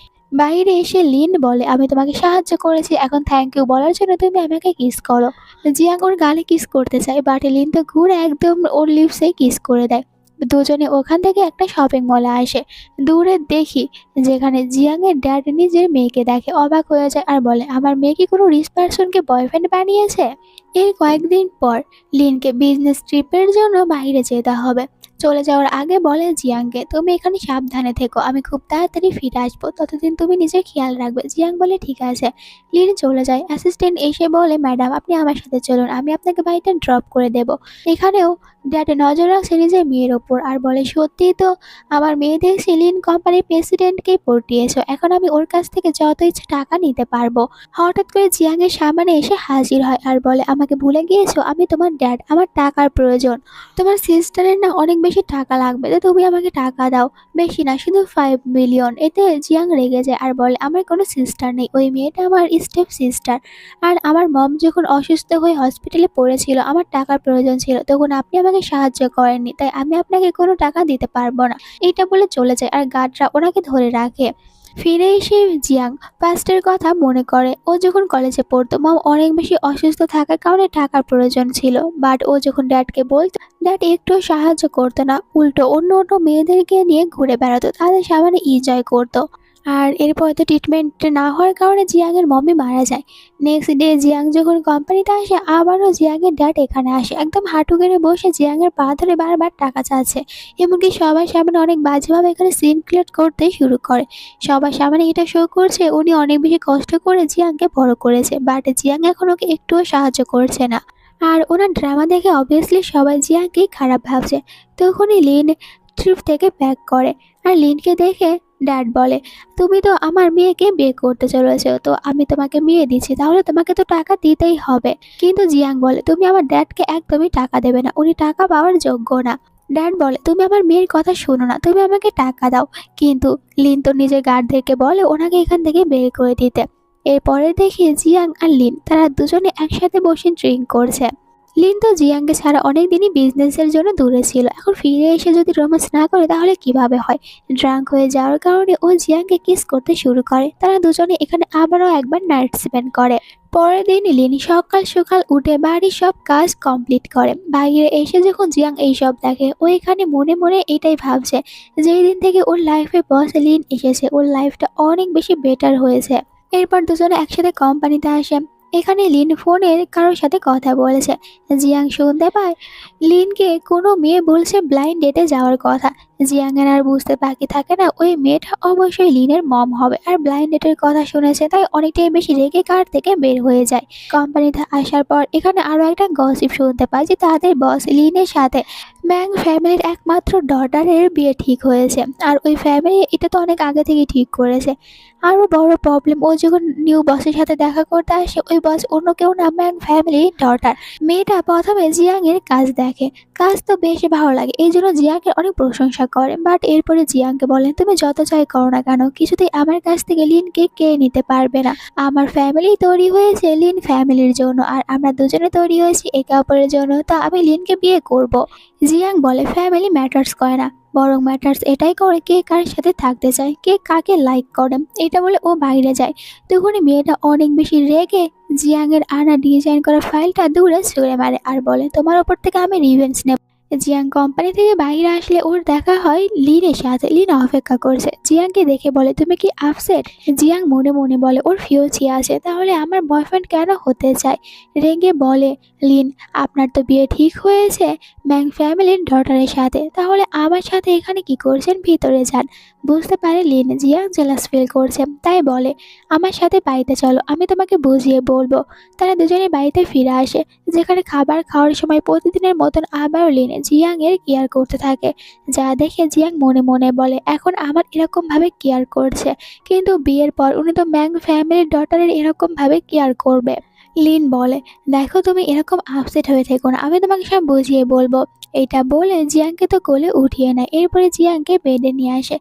বাইরে এসে লিন বলে আমি তোমাকে সাহায্য করেছি, এখন থ্যাংক ইউ বলার জন্য তুমি আমাকে কিস করো। জিয়াং ওর গালে কিস করতে চায়, বাট লিন তো ঘুরে একদম ওর লিপসে কিস করে দেয়। দুজনে ওখান থেকে একটা শপিং মলে আসে। দূরে দেখি যেখানে জিয়াংয়ের ড্যাড নিজের মেয়েকে দেখে, অবাক হয়ে যায় আর বলে আমার মেয়ে কি কোনো রিচ পার্সনকে বয়ফ্রেন্ড বানিয়েছে। এর কয়েকদিন পর লিনকে বিজনেস ট্রিপের জন্য বাইরে যেতে হবে। চলে যাওয়ার আগে বলে জিয়াংকে তুমি এখানে সাবধানে থেকো, আমি খুব তাড়াতাড়ি ফিরে আসবো, ততদিন তুমি নিজের খেয়াল রাখবে। জিয়াং বলে ঠিক আছে। লিন চলে যায়। অ্যাসিস্ট্যান্ট এসে বলে ম্যাডাম আপনি আমার সাথে চলুন, আমি আপনাকে বাড়িতে ড্রপ করে দেব। এখানেও ড্যাড নজর রাখছে নিজের মেয়ের ওপর আর বলে সত্যিই তো আমার মেয়ে দেখছি লিন কোম্পানির প্রেসিডেন্টকেই পটিয়েছো, এখন আমি ওর কাছ থেকে যত ইচ্ছে টাকা নিতে পারবো। হঠাৎ করে জিয়াংয়ের সামনে এসে হাজির হয় আর বলে আমাকে ভুলে গিয়েছো, আমি তোমার ড্যাড, আমার টাকার প্রয়োজন। তোমার সিস্টারের না অনেক বেশি টাকা লাগবে, তো তুমি আমাকে টাকা দাও, বেশি না শুধু 5 মিলিয়ন। এতে জিয়াং রেগে যায় আর বলে আমার কোনো সিস্টার নেই, ওই মেয়েটা আমার স্টেপ সিস্টার। আর আমার মম যখন অসুস্থ হয়ে হসপিটালে পড়েছিল আমার টাকার প্রয়োজন ছিল, তখন আপনি আমাকে সাহায্য করেননি, তাই আমি আপনাকে কোনো টাকা দিতে পারবো না। এইটা বলে চলে যায় আর গার্ডরা ওনাকে ধরে রাখে। ফিরে এসে জিয়াং পাস্টের কথা মনে করে। ও যখন কলেজে পড়তো মম অনেক বেশি অসুস্থ থাকার কারণে টাকার প্রয়োজন ছিল, বাট ও যখন ড্যাডকে বলতো ড্যাড একটু সাহায্য করতো না, উল্টো অন্য অন্য মেয়েদেরকে নিয়ে ঘুরে বেড়াতো, তাদের সামনে এনজয় করতো। আর এরপর তো ট্রিটমেন্ট না হওয়ার কারণে জিয়াংয়ের মম্মি মারা যায়। নেক্সট ডে জিয়াং যখন কোম্পানিতে আসে আবারও জিয়াংয়ের ড্যাড এখানে আসে, একদম হাঁটু গেড়ে বসে জিয়াংয়ের পা ধরে বারবার টাকা চাচ্ছে। এমনকি সবার সামনে অনেক বাজেভাবে এখানে সিন ক্রিয়েট করতে শুরু করে। সবার সামনে এটা শো করছে উনি অনেক বেশি কষ্ট করে জিয়াংকে বড় করেছে, বাট জিয়াং এখন ওকে একটুও সাহায্য করছে না। আর ওনার ড্রামা দেখে অবভিয়াসলি সবাই জিয়াংকেই খারাপ ভাবছে। তখনই লিন ট্রিপ থেকে ব্যাক করে, আর লিনকে দেখে ড্যাড বলে, তুমি তো আমার মেয়েকে বিয়ে করতে চলেছো, তো আমি তোমাকে বিয়ে দিচ্ছি, তাহলে তোমাকে তো টাকা দিতেই হবে। কিন্তু জিয়াং বলে, তুমি আমার ড্যাডকে একদমই টাকা দেবে না, উনি টাকা পাওয়ার যোগ্য না। ড্যাড বলে, তুমি আমার মেয়ের কথা শোনো না, তুমি আমাকে টাকা দাও। কিন্তু লিন তো নিজের গার্ড থেকে বলে ওনাকে এখান থেকে বের করে দিতে। এরপরে দেখি জিয়াং আর লিন তারা দুজনে একসাথে বসে ড্রিঙ্ক করছে। লিন তো জিয়াংকে ছাড়া অনেক দিনই বিজনেসের জন্য দূরে ছিল, এখন ফিরে এসে যদি রোম্যান্স না করে তাহলে কিভাবে হয়। ড্রাঙ্ক হয়ে যাওয়ার কারণে ও জিয়াংকে কিস করতে শুরু করে। তারা দুজনে এখানে আবারও একবার নাইট স্পেন্ড করে। পরের দিন লিন সকাল সকাল উঠে বাড়ির সব কাজ কমপ্লিট করে। বাইরে এসে যখন জিয়াং এইসব দেখে ও এখানে মনে মনে এটাই ভাবছে, যেই দিন থেকে ওর লাইফে বস লিন এসেছে ওর লাইফটা অনেক বেশি বেটার হয়েছে। এরপর দুজনে একসাথে কোম্পানিতে আসে। এখানে লিন ফোনে কারোর সাথে কথা বলেছে। জিয়াং শুনতে পায় লিনকে কোনো মেয়ে বলছে ব্লাইন্ড ডেটে যাওয়ার কথা। জিয়াংয়ের আর বুঝতে বাকি থাকে না ওই মেয়েটা অবশ্যই লিনের মম হবে, আর ব্লাইন্ড ডেটের কথা শুনেছে তাই অনেকটাই বেশি রেগে কার থেকে বের হয়ে যায়। কোম্পানিতে আসার পর এখানে আরও একটা গসিপ শুনতে পায় যে তাদের বস লিনের সাথে ম্যাং ফ্যামিলির একমাত্র ডটারের বিয়ে ঠিক হয়েছে, আর ওই ফ্যামিলি এটা তো অনেক আগে থেকেই ঠিক করেছে। আরও বড় প্রবলেম, ও যখন নিউ বসের সাথে দেখা করতে আসে ওই বস অন্য কেউ না ম্যাং ফ্যামিলির ডটার। মেয়েটা প্রথমে জিয়াংয়ের কাজ দেখে, কাজ তো বেশ ভালো লাগে, এই জন্য জিয়াংয়ের অনেক প্রশংসা করে। বাট এরপরে জিয়াংকে বলেন, তুমি যত চাই করো না কেন কিছুতেই আমার কাছ থেকে লিনকে কে নিতে পারবে না। আমার ফ্যামিলি তৈরি হয়েছে লিন ফ্যামিলির জন্য, আর আমরা দুজনে তৈরি হয়েছি একে অপরের জন্য, তা আমি লিনকে বিয়ে করব। জিয়াং বলে, ফ্যামিলি ম্যাটার্স করে না, বরং ম্যাটার্স এটাই করে কে কার সাথে থাকতে চায়, কে কাকে লাইক করে। এটা বলে ও বাইরে যায়। তখনই মেয়েটা অনেক বেশি রেগে জিয়াংয়ের আনা ডিজাইন করা ফাইলটা দূরে ছুঁড়ে মারে আর বলে, তোমার ওপর থেকে আমি রিভেঞ্জ নেব। জিয়াং কোম্পানি থেকে বাইরে আসলে ওর দেখা হয় লিনের সাথে। লিন অপেক্ষা করছে, জিয়াংকে দেখে বলে, তুমি কি আপসেট? জিয়াং মনে মনে বলে, ওর ফিউচি আছে, তাহলে আমার বয়ফ্রেন্ড কেন হতে চায়? রেগে বলে লিন, আপনার তো বিয়ে ঠিক হয়েছে ম্যাং ফ্যামিলির ডটারের সাথে, তাহলে আমার সাথে এখানে কি করছেন, ভিতরে যান। বুঝতে পারে লিন জিয়াং জেলাস ফিল করছে, তাই বলে, আমার সাথে বাড়িতে চলো, আমি তোমাকে বুঝিয়ে বলবো। তারা দুজনে বাড়িতে ফিরে আসে, যেখানে খাবার খাওয়ার সময় প্রতিদিনের মতন আবারও লিন জিয়াংয়ের কেয়ার করতে থাকে। যা দেখে জিয়াং মনে মনে বলে, এখন আমার এরকমভাবে কেয়ার করছে, কিন্তু বিয়ের পর উনি তো ম্যাং ফ্যামিলির ডটারের এরকমভাবে কেয়ার করবে। লিন বলে, দেখো তুমি এরকম আপসেট হয়ে থেকো না, আমি তোমাকে সব বুঝিয়ে বলবো। এটা বলে জিয়াংকে তো কোলে উঠিয়ে নেয়। এরপরে জিয়াংকে বেডে নিয়ে আসে।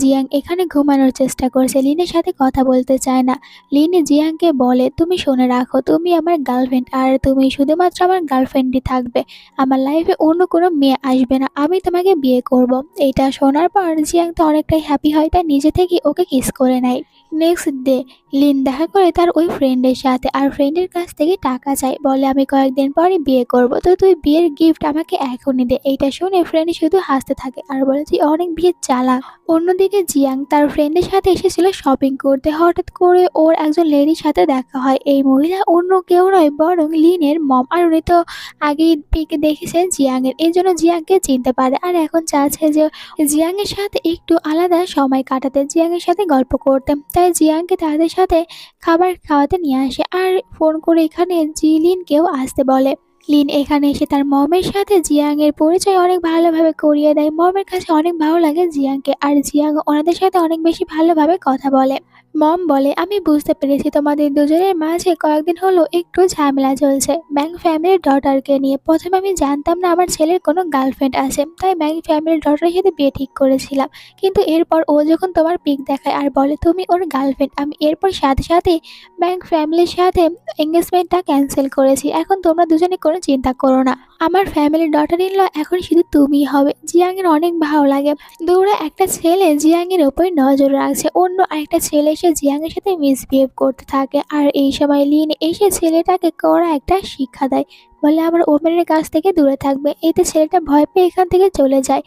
জিয়াং এখানে ঘুমানোর চেষ্টা করছে, লিনের সাথে কথা বলতে চায় না। লিন জিয়াংকে বলে, তুমি শুনে রাখো, তুমি আমার গার্লফ্রেন্ড, আর তুমি শুধুমাত্র আমার গার্লফ্রেন্ডই থাকবে, আমার লাইফে অন্য কোনো মেয়ে আসবে না, আমি তোমাকে বিয়ে করব। এটা শোনার পর জিয়াং তো অনেকটাই হ্যাপি হয়, তাই নিজে থেকে ওকে কিস করে নেয়। নেক্সট ডে লিন দেখা করে তার ওই ফ্রেন্ডের সাথে, আর ফ্রেন্ডের কাছ থেকে টাকা চাই, বলে আমি কয়েকদিন পরে বিয়ে করব, তো তুই বিয়ের গিফট আমাকে এখনই দে। এইটা শুনে ফ্রেন্ড শুধু হাসতে থাকে আর বলে, তুই অনেক বিয়ে চালাক। অন্যদিকে জিয়াং তার ফ্রেন্ডের সাথে এসেছিল শপিং করতে, হঠাৎ করে ওর একজন লেডির সাথে দেখা হয়। এই মহিলা অন্য কেউ নয় বরং লিনের মম, আর উনি তো আগেই পিকে দেখেছেন জিয়াংয়ের, এই জন্য জিয়াংকে চিনতে পারে, আর এখন চাচ্ছে যে জিয়াংয়ের সাথে একটু আলাদা সময় কাটাতে, জিয়াংয়ের সাথে গল্প করতে। তাই জিয়াংকে তাদের সাথে খাবার খাওয়াতে নিয়ে আসে, আর ফোন করে এখানে লিনকেও আসতে বলে। লিন এখানে এসে তার মমের সাথে জিয়াংয়ের পরিচয় অনেক ভালোভাবে করিয়ে দেয়। মমের কাছে অনেক ভালো লাগে জিয়াংকে, আর জিয়াং ওনাদের সাথে অনেক বেশি ভালোভাবে কথা বলে। মম বলে, আমি বুঝতে পেরেছি তোমাদের দুজনের মাঝে কয়েকদিন হলো একটু ঝামেলা চলছে ম্যাং ফ্যামিলির ডটারকে নিয়ে। প্রথমে আমি জানতাম না আমার ছেলের কোনো গার্লফ্রেন্ড আছে, তাই ম্যাং ফ্যামিলির ডটারের সাথে বিয়ে ঠিক করেছিলাম। কিন্তু এরপর ও যখন তোমার পিক দেখায় আর বলে তুমি ওর গার্লফ্রেন্ড, আমি এরপর সাথে সাথে ব্যাংক ফ্যামিলির সাথে এঙ্গেজমেন্টটা ক্যান্সেল করেছি। এখন তোমরা দুজনে কোনো চিন্তা করো না, আমার ফ্যামিলির ডটার ইন ল এখন শুধু তুমিই হবে। জিয়াংয়ের অনেক ভালো লাগে, দৌড়া একটা ছেলে জিয়াংয়ের ওপর নজর রাখছে, অন্য আরেকটা ছেলে এসে জিয়াংয়ের সাথে মিসবিহেভ করতে থাকে। আর এই সময় লিন এসে ছেলেটাকে কড়া একটা শিক্ষা দেয়, বলে আমার ওমেনের কাছ থেকে দূরে থাকবে। এতে ছেলেটা ভয় পেয়ে এখান থেকে চলে যায়।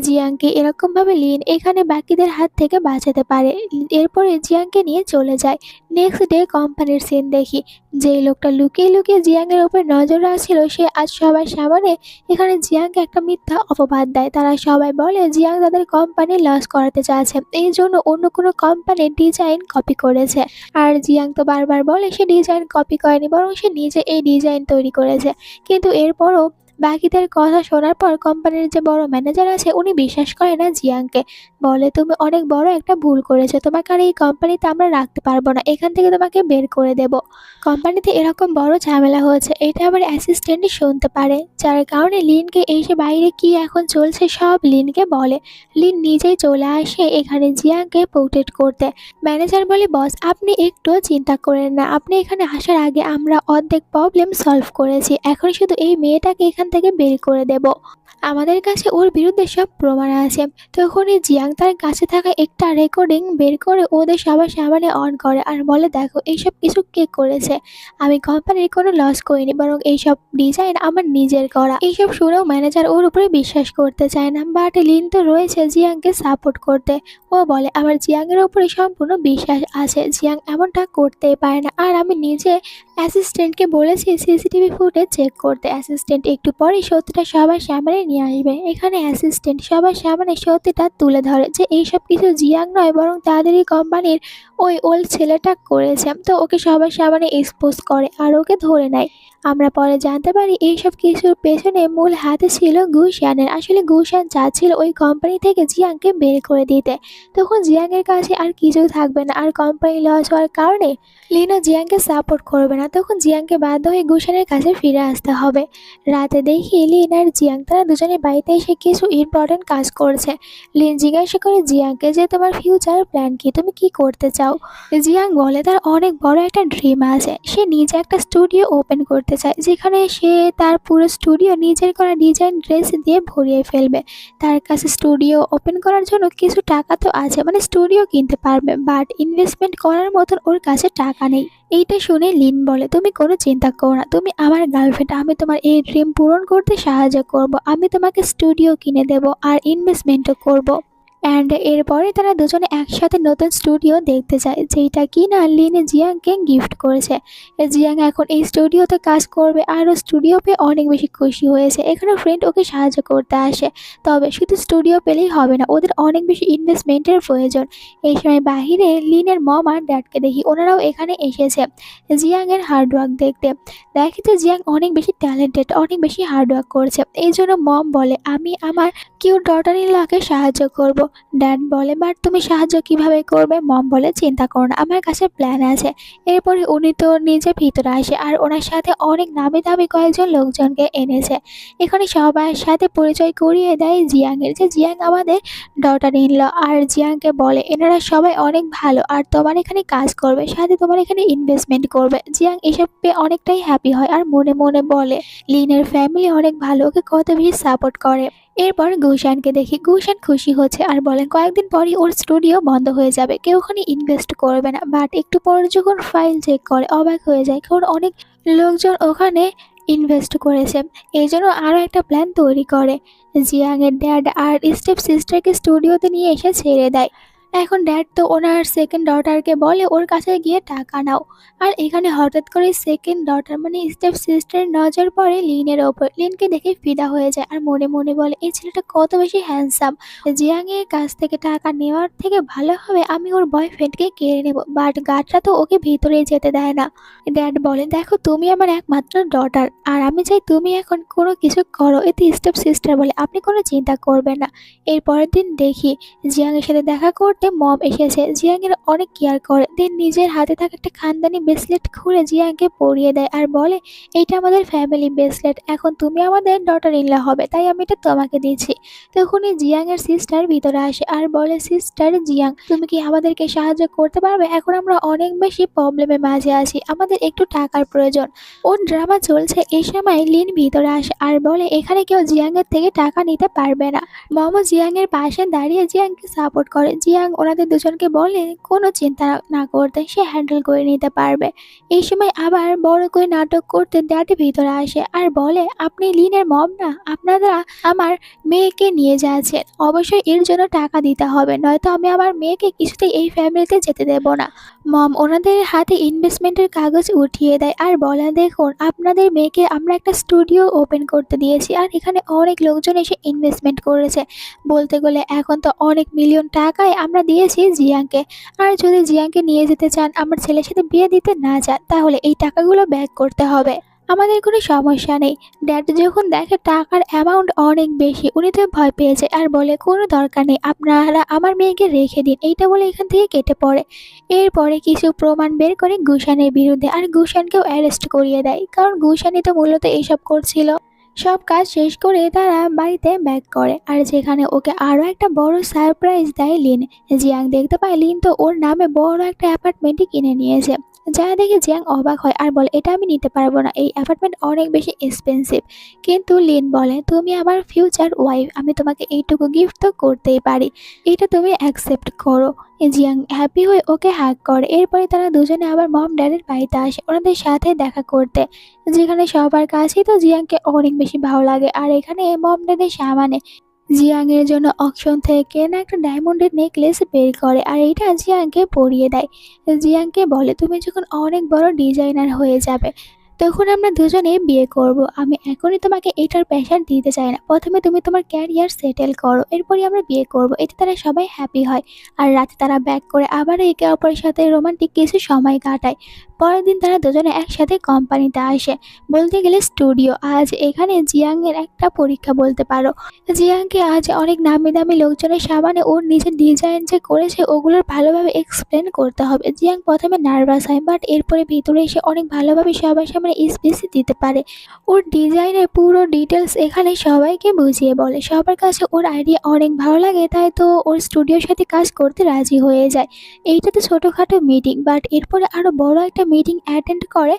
জিয়াংকে এরকমভাবে লিন এখানে বাকিদের হাত থেকে বাঁচাতে পারে। এরপরে জিয়াংকে নিয়ে চলে যায়। নেক্সট ডে কোম্পানির সিন দেখি। যে লোকটা লুকিয়ে লুকিয়ে জিয়াংয়ের উপর নজর রাখছিল সে আজ সবার সামনে এখানে জিয়াংকে একটা মিথ্যা অপবাদ দেয়। তারা সবাই বলে জিয়াং তাদের কোম্পানি লস করাতে চাচ্ছে, এই জন্য অন্য কোনো কোম্পানির ডিজাইন কপি করেছে। আর জিয়াং তো বারবার বলে সে ডিজাইন কপি করেনি, বরং সে নিজে এই ডিজাইন তৈরি করেছে। কিন্তু এরপরও বাকিদের কথা শোনার পর কোম্পানির যে বড় ম্যানেজার আছে উনি বিশ্বাস করে না জিয়াংকে। বলে তুমি অনেক বড় একটা ভুল করেছো, তোমাকে আর এই কোম্পানিতে আমরা রাখতে পারবো না, এখান থেকে তোমাকে বের করে দেব। কোম্পানিতে এরকম বড় ঝামেলা হয়েছে এটা আবার অ্যাসিস্ট্যান্টই শুনতে পারে, যার কারণে লিনকে এসে বাইরে কি এখন চলছে সব লিনকে বলে। লিন নিজেই চলে আসে এখানে জিয়াংকে প্রোটেক্ট করতে। ম্যানেজার বলে বস আপনি একটুও চিন্তা করেন না, আপনি এখানে আসার আগে আমরা অর্ধেক প্রবলেম সলভ করেছি, এখন শুধু এই মেয়েটাকে এখান থেকে বের করে দেব। আমাদের কাছে ওর বিরুদ্ধে সব প্রমাণ আছে। তখনই জিয়াং তার কাছে থাকা একটা রেকর্ডিং বের করে ওদের সবার সামনে অন করে আর বলে দেখো এইসব কিছু কে করেছে, আমি কোম্পানির কোনো লস করিনি, বরং এইসব ডিজাইন আমার নিজের করা। এইসব শুনেও ম্যানেজার ওর উপরে বিশ্বাস করতে চায় না, বাট লিন তো রয়েছে জিয়াংকে সাপোর্ট করতে। ও বলে আমার জিয়াংয়ের উপরে সম্পূর্ণ বিশ্বাস আছে, জিয়াং এমনটা করতেই পারে না। আর আমি নিজে অ্যাসিস্ট্যান্টকে বলেছি সিসিটিভি ফুটেজ চেক করতে। অ্যাসিস্ট্যান্ট একটু পরেই সত্যিটা সবার সামনে নিয়ে আসবে। এখানে অ্যাসিস্ট্যান্ট সবার সামনে সত্যিটা তুলে ধরে যে এইসব কিছু জিয়াং নয়, বরং তাদেরই কোম্পানির ওই ওল্ড ছেলেটা করেছে। তো ওকে সবার সামনে এক্সপোজ করে আর ওকে ধরে নেয়। আমরা পরে জানতে পারি এইসব কিছুর পেছনে মূল হাতে ছিল গুশানের। আসলে গুশান চাচ্ছিল ওই কোম্পানি থেকে জিয়াংকে বের করে দিতে। তখন জিয়াংয়ের কাছে আর কিছু থাকবে না, আর কোম্পানি লস হওয়ার কারণে লিনও জিয়াংকে সাপোর্ট করবে না। তখন জিয়াংকে বাধ্য হয়ে গুশানের কাছে ফিরে আসতে হবে। রাতে দেখি লিন আর জিয়াং তারা দুজনে বাড়িতে এসে কিছু ইম্পর্টেন্ট কাজ করছে। লিন জিজ্ঞাসা করে জিয়াংকে যে তোমার ফিউচার প্ল্যান কি, তুমি কি করতে চাও। জিয়াং বলে তার অনেক বড় একটা ড্রিম আছে, সে নিজে একটা স্টুডিও ওপেন করতে চায় যেখানে সে তার পুরো স্টুডিও নিজের করা ডিজাইন ড্রেস দিয়ে ভরিয়ে ফেলবে। তার কাছে স্টুডিও ওপেন করার জন্য কিছু টাকা তো আছে, মানে স্টুডিও কিনতে পারবে, বাট ইনভেস্টমেন্ট করার মতন ওর কাছে টাকা নেই। এইটা শুনে লিন বলে তুমি কোনো চিন্তা করো না, তুমি আমার গার্লফ্রেন্ড, আমি তোমার এই ড্রিম পূরণ করতে সাহায্য করব, আমি তোমাকে স্টুডিও কিনে দেব আর ইনভেস্টমেন্টও করব। অ্যান্ড এরপরে তারা দুজনে একসাথে নতুন স্টুডিও দেখতে যায়, যেটা কি না লিনে জিয়াংকে গিফট করেছে। জিয়াং এখন এই স্টুডিওতে কাজ করবে আর ও স্টুডিও পেয়ে অনেক বেশি খুশি হয়েছে। এখানে ফ্রেন্ড ওকে সাহায্য করতে আসে, তবে শুধু স্টুডিও পেলেই হবে না, ওদের অনেক বেশি ইনভেস্টমেন্টের প্রয়োজন। এই সময় বাহিরে লিনের মম আর ড্যাডকে দেখি, ওনারাও এখানে এসেছে জিয়াংয়ের হার্ডওয়ার্ক দেখতে। দেখে যে জিয়াং অনেক বেশি ট্যালেন্টেড, অনেক বেশি হার্ডওয়ার্ক করছে। এই জন্য মম বলে আমি আমার কিউট ডটার ইন লকে সাহায্য করব। ড্যাড বলে বাট তুমি সাহায্য কিভাবে করবে। মম বলে চিন্তা করো না, আমার কাছে প্ল্যান আছে। এরপরে উনি তো নিজে ভিতরে আসে আর ওনার সাথে অনেক নামি দামি কয়েকজন লোকজনকে এনেছে। এখানে সবার সাথে পরিচয় করিয়ে দেয় জিয়াংয়ের, যে জিয়াং আমাদের ডটার ইন ল। আর জিয়াংকে বলে এনারা সবাই অনেক ভালো আর তোমার এখানে কাজ করবে, সাথে তোমার এখানে ইনভেস্টমেন্ট করবে। জিয়াং এসব পেয়ে অনেকটাই হ্যাপি হয় আর মনে মনে বলে লিনের ফ্যামিলি অনেক ভালো, ওকে কত বেশি সাপোর্ট করে। এরপর গুশানকে দেখি, গুশান খুশি হচ্ছে আর বলেন কয়েকদিন পরই ওর স্টুডিও বন্ধ হয়ে যাবে, কেউ ওখানে ইনভেস্ট করবে না। বাট একটু পর যখন ফাইল চেক করে অবাক হয়ে যায়, কারণ অনেক লোকজন ওখানে ইনভেস্ট করেছে। এই জন্য আরও একটা প্ল্যান তৈরি করে। জিয়াংয়ের ড্যাড আর স্টেপ সিস্টারকে স্টুডিওতে নিয়ে এসে ছেড়ে দেয়। এখন ড্যাড তো ওনার সেকেন্ড ডটারকে বলে ওর কাছে গিয়ে টাকা নাও। আর এখানে হঠাৎ করে সেকেন্ড ডটার মানে স্টেপ সিস্টারের নজর পড়ে লিনের ওপর। লিনকে দেখে ফিদা হয়ে যায় আর মনে মনে বলে এই ছেলেটা কত বেশি হ্যান্ডসাম, জিয়াংয়ের কাছ থেকে টাকা নেওয়ার থেকে ভালো হবে আমি ওর বয়ফ্রেন্ডকে কেড়ে নেব। বাট গার্ডরা তো ওকে ভিতরে যেতে দেয় না। ড্যাড বলে দেখো তুমি আমার একমাত্র ডটার আর আমি চাই তুমি এখন কোনো কিছু করো। এতে স্টেপ সিস্টার বলে আপনি কোনো চিন্তা করবেন না। এর পরের দিন দেখি জিয়াংয়ের সাথে দেখা করতে মম এসেছে। জিয়াংয়ের অনেক কেয়ার করে, দেন নিজের হাতে থাকা একটা খানদানি ব্রেসলেট খুলে জিয়াংকে পরিয়ে দেয় আর বলে এইটা আমাদের ফ্যামিলি ব্রেসলেট, এখন তুমি আমাদের ডটার ইন ল হবে, তাই আমি এটা তোমাকে দিচ্ছি। তখনই জিয়াংয়ের সিস্টার ভিতরে আসে আর বলে সিস্টার জিয়াং তুমি কি আমাদেরকে সাহায্য করতে পারবে, এখন আমরা অনেক বেশি প্রবলেমের মাঝে আছি, আমাদের একটু টাকার প্রয়োজন। ওর ড্রামা চলছে, এই সময় লিন ভিতরে আসে আর বলে এখানে কেউ জিয়াংয়ের থেকে টাকা নিতে পারবে না। মমও জিয়াংয়ের পাশে দাঁড়িয়ে জিয়াংকে সাপোর্ট করে। জিয়াং ওনাদের দুজনকে বলে কোনো চিন্তা না করতে, সে হ্যান্ডেল করে নিতে পারবে। এই সময় আবার বড় করে নাটক করতে ড্যাডি ভিতরে আসে আর বলে, আপনি লিনের মম না? আপনারা আমার মেয়েকে নিয়ে যাচ্ছেন, অবশ্যই এর জন্য টাকা দিতে হবে, নয়তো আমি আমার মেয়েকে কিছুতেই এই ফ্যামিলিতে যেতে দেব না। মম ওনাদের হাতে ইনভেস্টমেন্টের কাগজ উঠিয়ে দেয় আর বলে, দেখুন আপনাদের মেয়েকে আমরা একটা স্টুডিও ওপেন করতে দিয়েছি আর এখানে অনেক লোকজন এসে ইনভেস্টমেন্ট করেছে। বলতে গেলে এখন তো অনেক মিলিয়ন টাকায় আমরা দিয়েছি জিয়াংকে। আর যদি জিয়াংকে নিয়ে যেতে চান, আমার ছেলের সাথে বিয়ে দিতে না চান, তাহলে এই টাকাগুলো ব্যাক করতে হবে। আমাদের কোনো সমস্যা নেই। ড্যাড যখন দেখে টাকার অ্যামাউন্ট অনেক বেশি, উনি তো ভয় পেয়েছে আর বলে, কোনো দরকার নেই, আপনারা আমার মেয়েকে রেখে দিন। এইটা বলে এখান থেকে কেটে পড়ে। এরপরে কিছু প্রমাণ বের করে গুশানের বিরুদ্ধে, আর গুশানকেও অ্যারেস্ট করিয়ে দেয়, কারণ গুশানই তো মূলত এইসব করছিল। সব কাজ শেষ করে তারা বাড়িতে ব্যাক করে, আর যেখানে ওকে আরো একটা বড় সারপ্রাইজ দেয় লিন। জিয়াং দেখতে পায় লিন তো ওর নামে বড় একটা অ্যাপার্টমেন্টই কিনে নিয়েছে। যা দেখে জিয়াং অবাক হয় আর বলে, এটা আমি নিতে পারবো না, এই অ্যাপার্টমেন্ট অনেক বেশি এক্সপেন্সিভ। কিন্তু লিন বলে, তুমি আমার ফিউচার ওয়াইফ, আমি তোমাকে এইটুকু গিফট তো করতেই পারি, এটা তুমি অ্যাকসেপ্ট করো। জিয়াং হ্যাপি হয়ে ওকে হাগ করে। এরপরে তারা দুজনে আবার মম ড্যাডের বাড়িতে আসে ওনাদের সাথে দেখা করতে, যেখানে সবার কাছেই তো জিয়াংকে অনেক বেশি ভালো লাগে। আর এখানে মম ড্যাডের সামনে জিয়াং এর জন্য অকশন থেকে কেনা একটা ডায়মন্ডের নেকলেস বের করে আর এটা জিয়াংকে পরিয়ে দেয়। জিয়াংকে বলে, তুমি যখন অনেক বড় ডিজাইনার হয়ে যাবে, তখন আমরা দুজনে বিয়ে করব। আমি এখনই তোমাকে এটার প্রেশার দিতে চাই না, প্রথমে তুমি তোমার ক্যারিয়ার সেটেল করো, এরপরই আমরা বিয়ে করব। এতে তারা সবাই হ্যাপি হয়। আর রাতে তারা ব্যাক করে আবার একে অপরের সাথে রোমান্টিক কিছু সময় কাটায়। পরের দিন তারা দুজনে একসাথে কোম্পানিতে আসে, বলতে গেলে স্টুডিও। আজ এখানে জিয়াং এর একটা পরীক্ষা বলতে পারো। জিয়াংকে আজ অনেক নামি দামি লোকজনের সামনে ওর নিজের ডিজাইন যে করেছে ওগুলোর ভালোভাবে এক্সপ্লেন করতে হবে। জিয়াং প্রথমে নার্ভাস হয়, বাট এরপরে ভিতরে এসে অনেক ভালোভাবে সবার সামনে স্পিচ দিতে পারে। ওর ডিজাইনের পুরো ডিটেলস এখানে সবাইকে বুঝিয়ে বলে। সবার কাছে ওর আইডিয়া অনেক ভালো লাগে, তাই তো ওর স্টুডিওর সাথে কাজ করতে রাজি হয়ে যায়। এইটা তো ছোটোখাটো মিটিং, বাট এরপরে আরও বড় একটা মিটিং অ্যাটেন্ড করে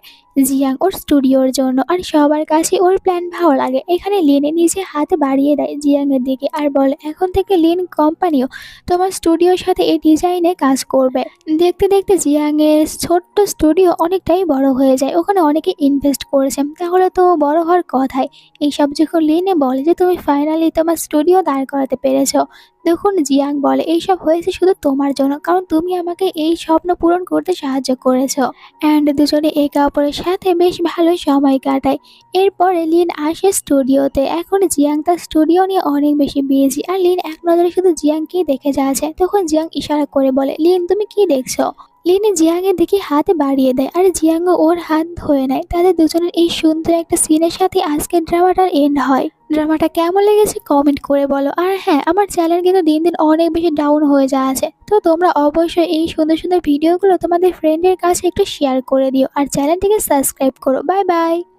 জিয়াং ওর স্টুডিওর জন্য। আর সবার কাছে ওর প্ল্যান ভালো লাগে। এখানে লিনে নিজে হাত বাড়িয়ে দেয় জিয়াং এর দিকে আর বলে, এখন থেকে লিন কোম্পানিও তোমার স্টুডিওর সাথে এই ডিজাইনে কাজ করবে। দেখতে দেখতে জিয়াং এর ছোট্ট স্টুডিও অনেকটাই বড় হয়ে যায়, ওখানে অনেকে ইনভেস্ট করেছে, তাহলে তো বড় হওয়ার কথাই। এইসব যখন লিনে বলে যে তুমি ফাইনালি তোমার স্টুডিও দাঁড় করাতে পেরেছো, দেখুন জিয়াং বলে, এইসব হয়েছে শুধু তোমার জন্য, কারণ তুমি আমাকে এই স্বপ্ন পূরণ করতে সাহায্য করেছো। অ্যান্ড দুজনে একে অপরের সাথে বেশ ভালো সময় কাটায়। এরপরে লিন আসে স্টুডিওতে। এখন জিয়াং তার স্টুডিও নিয়ে অনেক বেশি বিজি, আর লিন এক নজরে শুধু জিয়াংকেই দেখে যাচ্ছে। তখন জিয়াং ইশারা করে বলে, লিন তুমি কি দেখছো? লিনে জিয়াং এর দিকে হাত বাড়িয়ে দেয় আর জিয়াংও ওর হাত ধরে নেয়। তাদের দুজনের এই সুন্দর একটা সিনের সাথে আজকের ড্রামাটার এন্ড হয়। ড্রামাটা কেমন লেগেছে কমেন্ট করে বলো। আর হ্যাঁ, আমার চ্যানেল কিন্তু দিন দিন অনেক বেশি ডাউন হয়ে যাচ্ছে, তো তোমরা অবশ্যই এই সুন্দর সুন্দর ভিডিওগুলো তোমাদের ফ্রেন্ডের কাছে একটু শেয়ার করে দিও আর চ্যানেলটিকে সাবস্ক্রাইব করো। Bye bye.